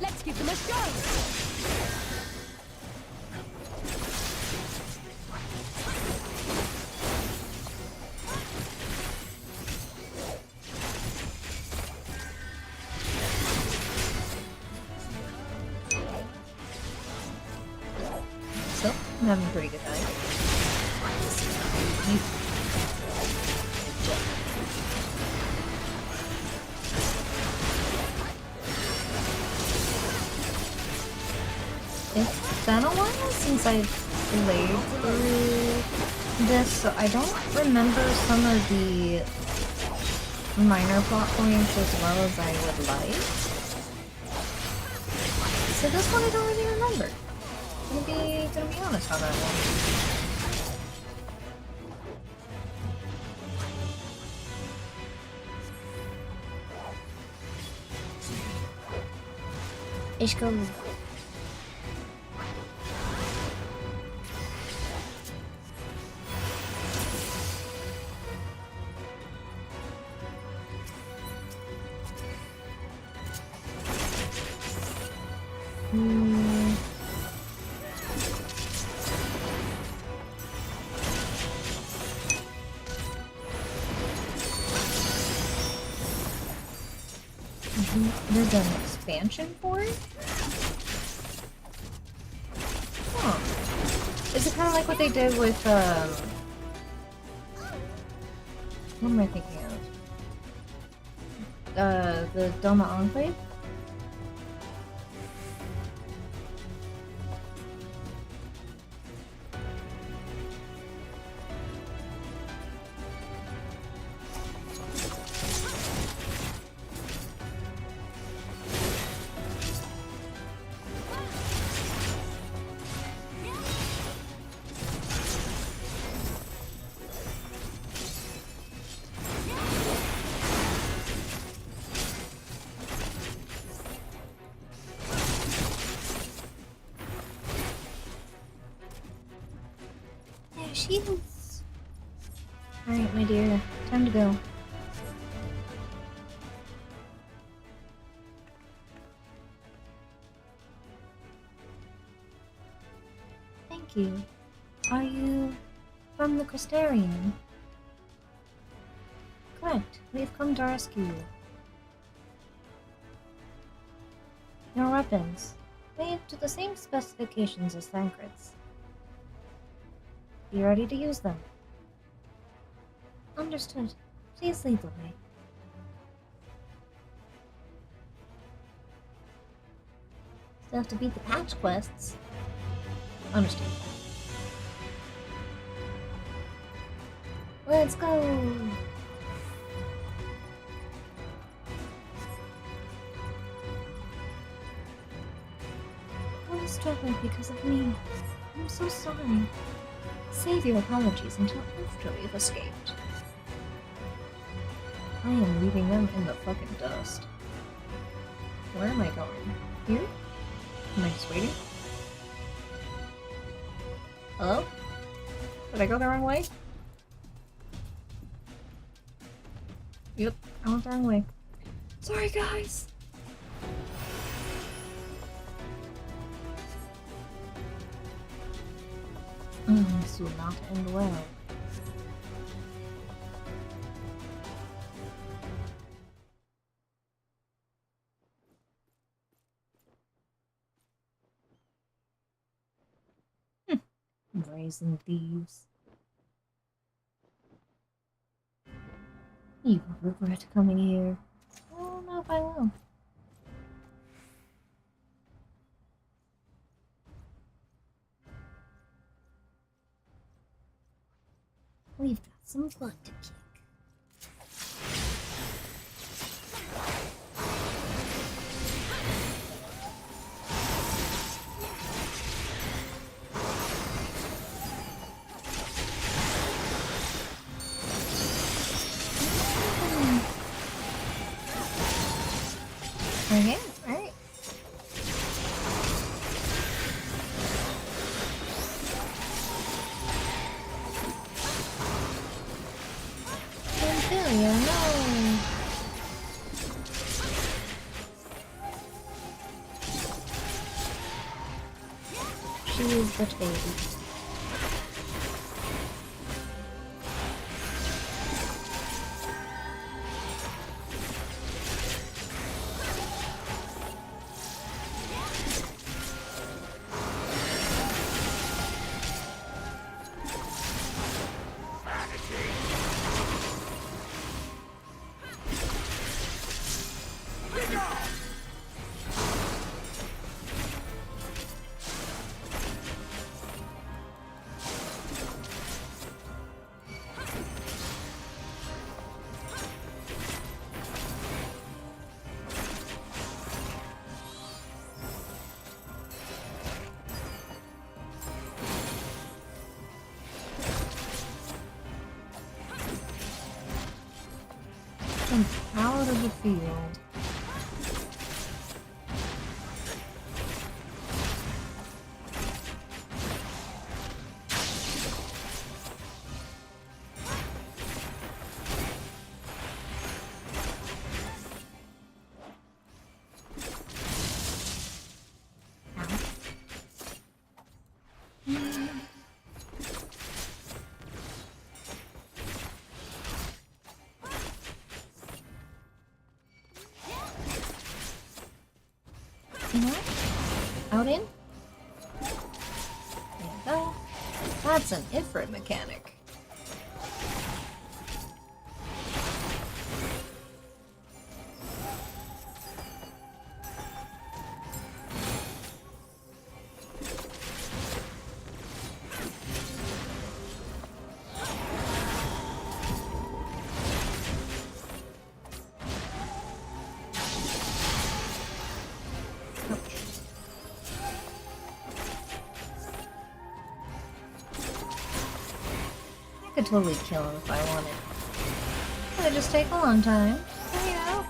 Let's give them a show! So, I'm having a pretty good night. It's been a while since I've played through this, so I don't remember some of the minor plot points as well as I would like. So this one I don't really remember. Gonna be honest on that one. Ich go. There's an expansion for it? Huh. Is it kind of like what they did with, what am I thinking of? The Doma Enclave? She is. Alright, my dear. Time to go. Thank you. Are you from the Crystarium? Correct. We've come to rescue you. Your weapons. Made to the same specifications as Thancred's. Be ready to use them. Understood. Please lead the way. Still have to beat the patch quests. Understood. Let's go! One is struggling because of me. I'm so sorry. Save your apologies until after we've escaped. I am leaving them in the fucking dust. Where am I going? Here? Am I just waiting? Hello? Did I go the wrong way? Yep, I went the wrong way. Sorry, guys! This will not end well. Brazen thieves. You will regret coming here. I don't know if I will. We've got some butt to kick. Okay, alright. Cynthia, no! She is but baby. Out of the field. You know? Out in? There you go. That's an Ifrit mechanic. I could totally kill him if I wanted. It would just take a long time. But, you know.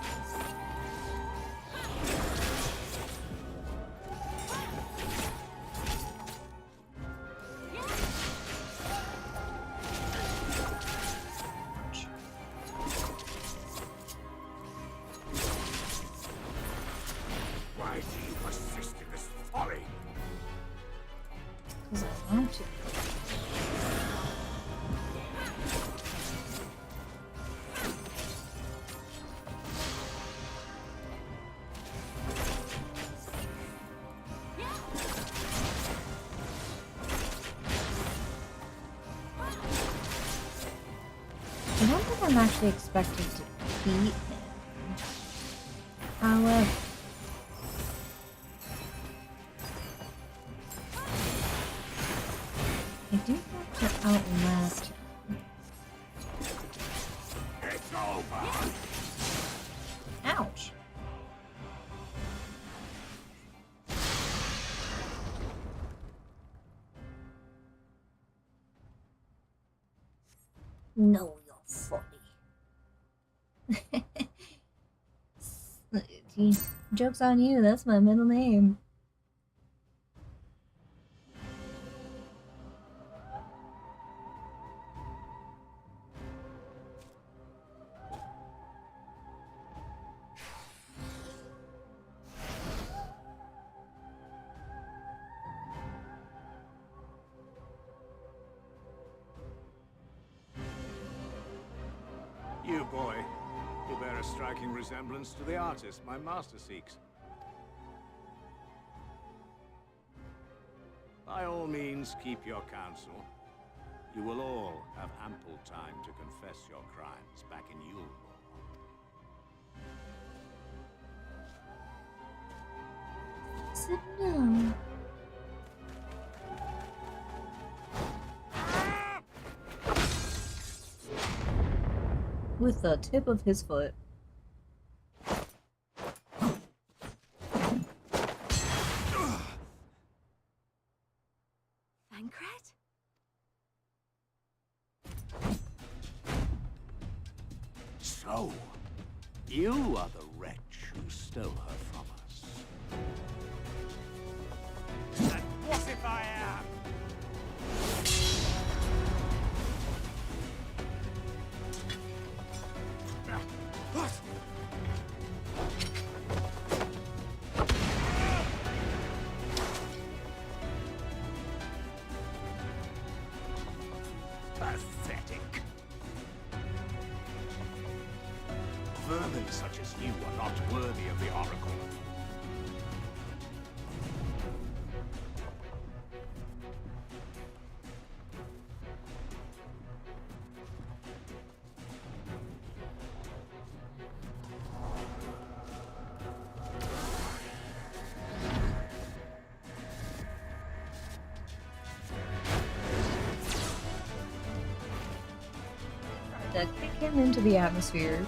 Why do you persist in this folly? Because I want to. I don't think I'm actually expected to beat him. However, I do have to outlast him. It's over. Ouch. No, you're funny. Joke's on you, that's my middle name. You, boy. You bear a striking resemblance to the artist my master seeks. By all means, keep your counsel. You will all have ample time to confess your crimes back in Yule. So no. With the tip of his foot. Thancred? So, you are the wretch who stole her from us. And what if I am? What? Pathetic. Vermin such as you are not worthy of the Oracle. To kick him into the atmosphere.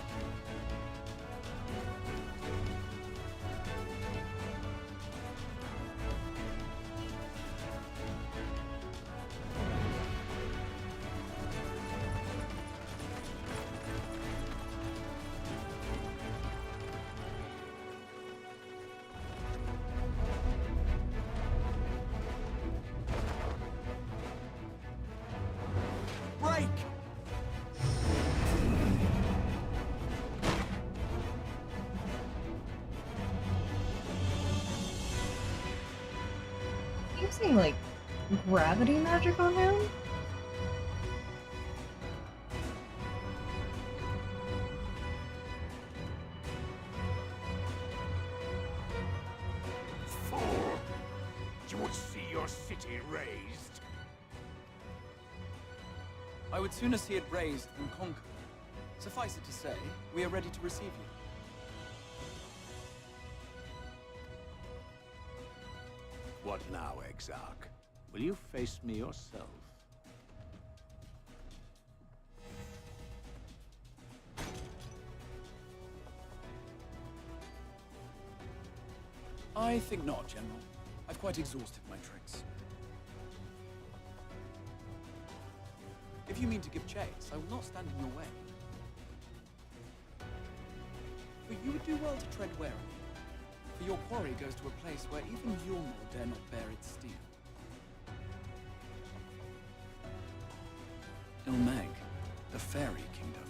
Break! Using like gravity magic on him? Fool! You would see your city razed. I would sooner see it razed than conquered. Suffice it to say, we are ready to receive you. What now, Exarch? Will you face me yourself? I think not, General. I've quite exhausted my tricks. If you mean to give chase, I will not stand in your way. But you would do well to tread warily, for your quarry goes to a place where even Yulnor dare not bear its steel. Ilmeg, the fairy kingdom.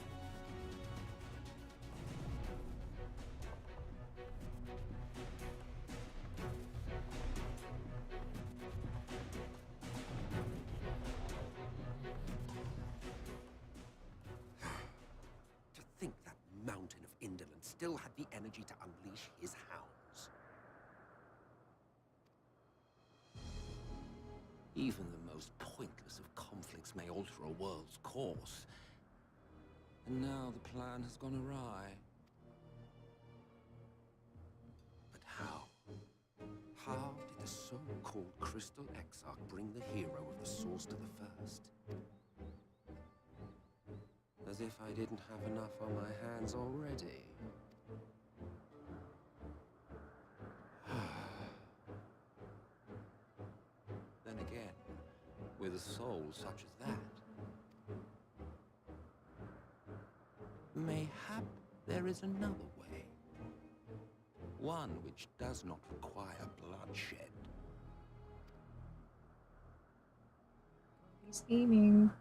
To think that mountain of indolence still had the energy to unleash his hounds. Even the most pointless of conflicts may alter a world's course. And now the plan has gone awry. But how? How did the so-called Crystal Exarch bring the hero of the source to the first? As if I didn't have enough on my hands already. Then again, with a soul such as that, mayhap there is another way. One which does not require bloodshed. He's scheming.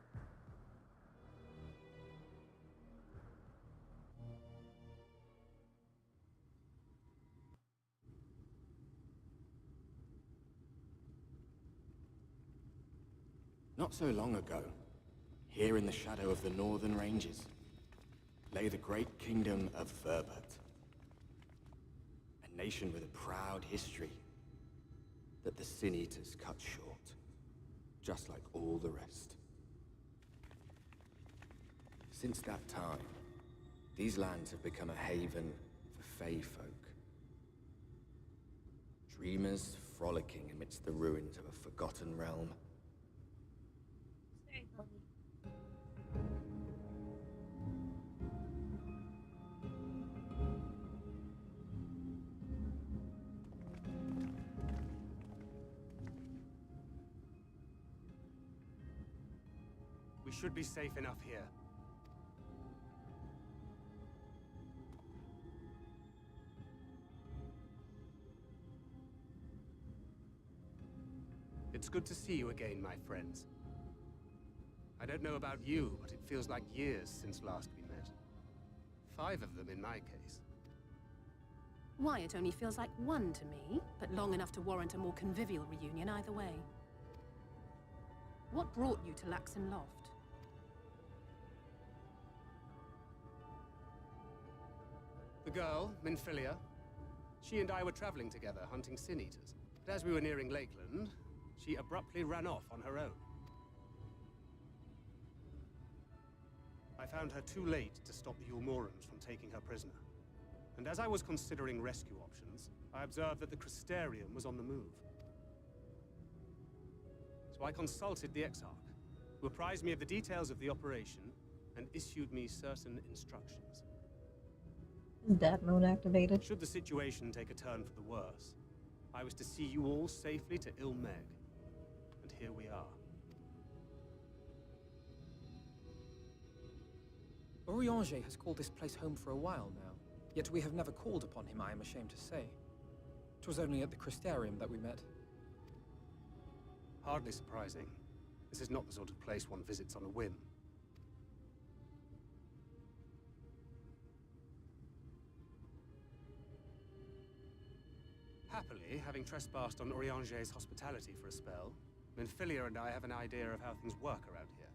Not so long ago, here in the shadow of the northern ranges, lay the great kingdom of Verbert. A nation with a proud history that the Sin Eaters cut short. just like all the rest. Since that time, these lands have become a haven for Fey folk. Dreamers frolicking amidst the ruins of a forgotten realm. Very lovely. We should be safe enough here. It's good to see you again, my friends. I don't know about you, but it feels like years since last we met. 5 of them in my case. Why, it only feels like 1 to me, but long enough to warrant a more convivial reunion either way. What brought you to Laxon Loft? The girl, Minfilia, she and I were traveling together, hunting sin eaters. But as we were nearing Lakeland, she abruptly ran off on her own. I found her too late to stop the Ulmorans from taking her prisoner. And as I was considering rescue options, I observed that the Crystarium was on the move. So I consulted the Exarch, who apprised me of the details of the operation and issued me certain instructions. Is that mode activated? Should the situation take a turn for the worse, I was to see you all safely to Ilmeg. And here we are. Orianger has called this place home for a while now, yet we have never called upon him, I am ashamed to say. 'Twas only at the Crystarium that we met. Hardly surprising. This is not the sort of place one visits on a whim. Happily, having trespassed on Orianger's hospitality for a spell, Minfilia and I have an idea of how things work around here.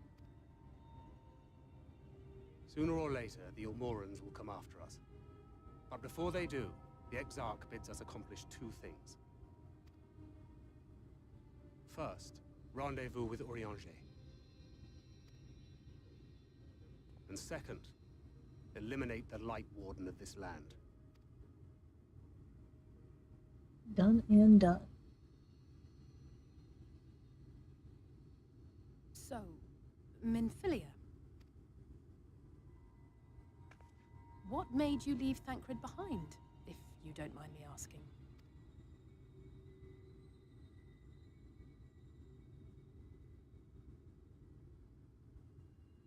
Sooner or later, the Ulmorans will come after us. But before they do, the Exarch bids us accomplish 2 things. First, rendezvous with Orianger. And second, eliminate the Light Warden of this land. Done and done. So, Minfilia. What made you leave Thancred behind, if you don't mind me asking?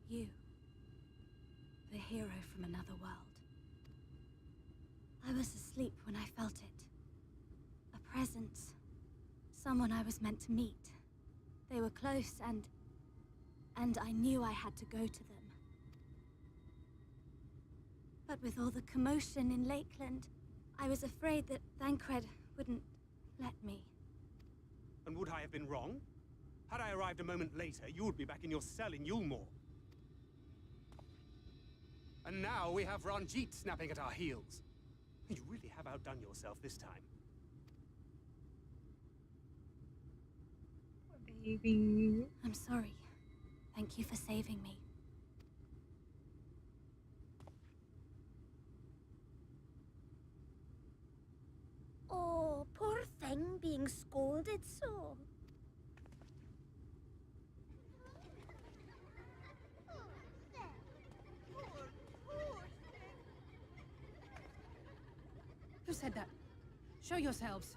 You. The hero from another world. I was asleep when I felt it. A presence. Someone I was meant to meet. They were close and I knew I had to go to them. But with all the commotion in Lakeland, I was afraid that Thancred wouldn't let me. And would I have been wrong? Had I arrived a moment later, you would be back in your cell in Yulmore. And now we have Ranjit snapping at our heels. You really have outdone yourself this time. Baby. I'm sorry. Thank you for saving me. Oh, poor thing being scolded so. Who said that? Show yourselves.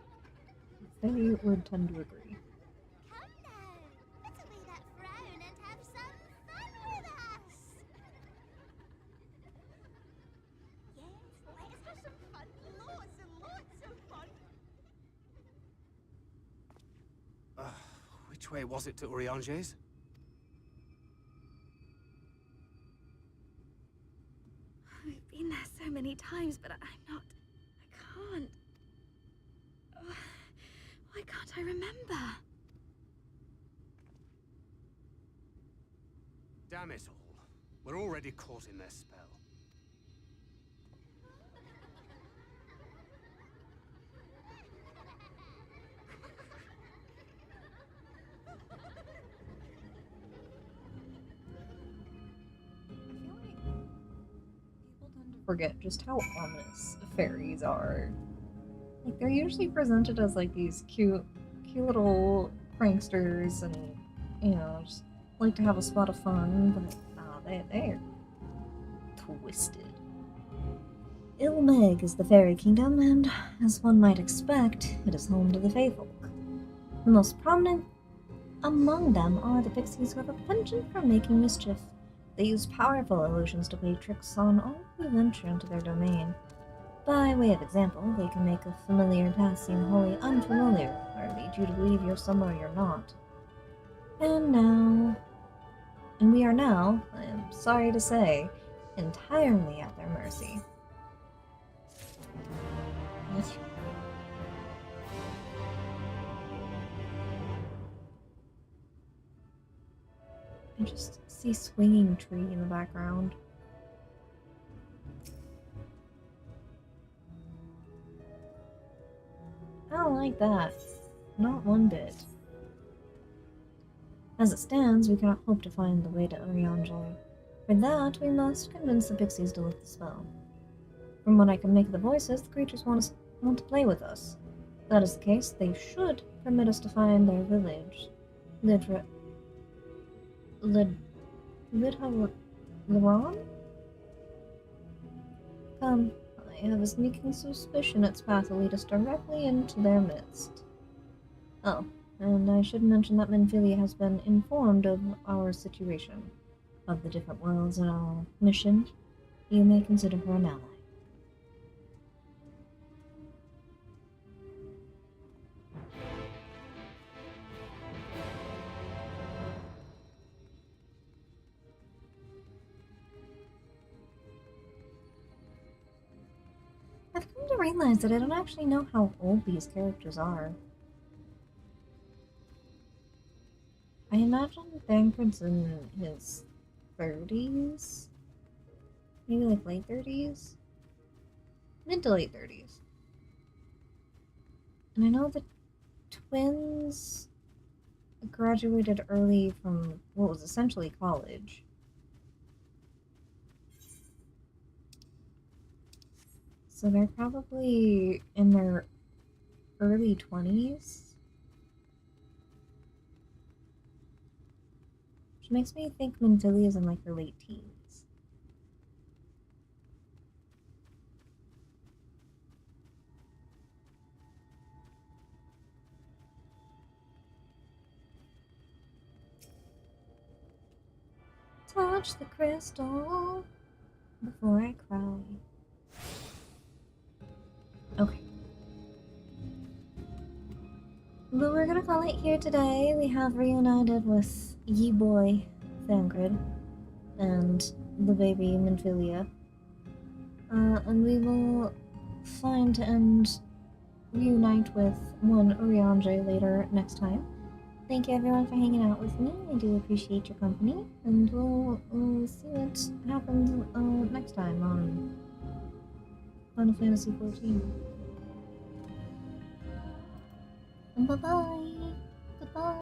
They would tend to agree. Come now, put away that frown and have some fun with us. Yes, let us have some fun. Lots and lots of fun. Which way was it to Orianger's? We've been there so many times, but I can't. Why can't I remember? Damn it all. We're already caught in their spell. forget just how ominous fairies are. Like, they're usually presented as like these cute little pranksters and, you know, just like to have a spot of fun, but nah, they're twisted. Ilmeg is the fairy kingdom, and as one might expect, it is home to the Feyfolk. The most prominent among them are the pixies, who have a penchant for making mischief. They use powerful illusions to play tricks on all who venture into their domain. By way of example, they can make a familiar path seem wholly unfamiliar, or lead you to believe you're somewhere you're not. And we are now, I am sorry to say, entirely at their mercy. I just see swinging tree in the background. I don't like that. Not one bit. As it stands, we cannot hope to find the way to Urianger. For that, we must convince the pixies to lift the spell. From what I can make of the voices, the creatures want to play with us. If that is the case, they should permit us to find their village. Lidharan? Come, I have a sneaking suspicion its path will lead us directly into their midst. Oh, and I should mention that Minfilia has been informed of our situation, of the different worlds and our mission. You may consider her an ally. I've come to realize that I don't actually know how old these characters are. I imagine Thancred's in his 30s? Maybe like late 30s? Mid to late 30s. And I know the twins graduated early from what was essentially college. So they're probably in their early 20s. Which makes me think Minfilia is in like her late teens. Touch the crystal before I cry. Okay. But we're gonna call it here today. We have reunited with ye boy Thancred and the baby Minfilia. And we will find and reunite with one Urianger later next time. Thank you everyone for hanging out with me. I do appreciate your company, and we'll see what happens next time on Final Fantasy XIV. Bye bye. Goodbye.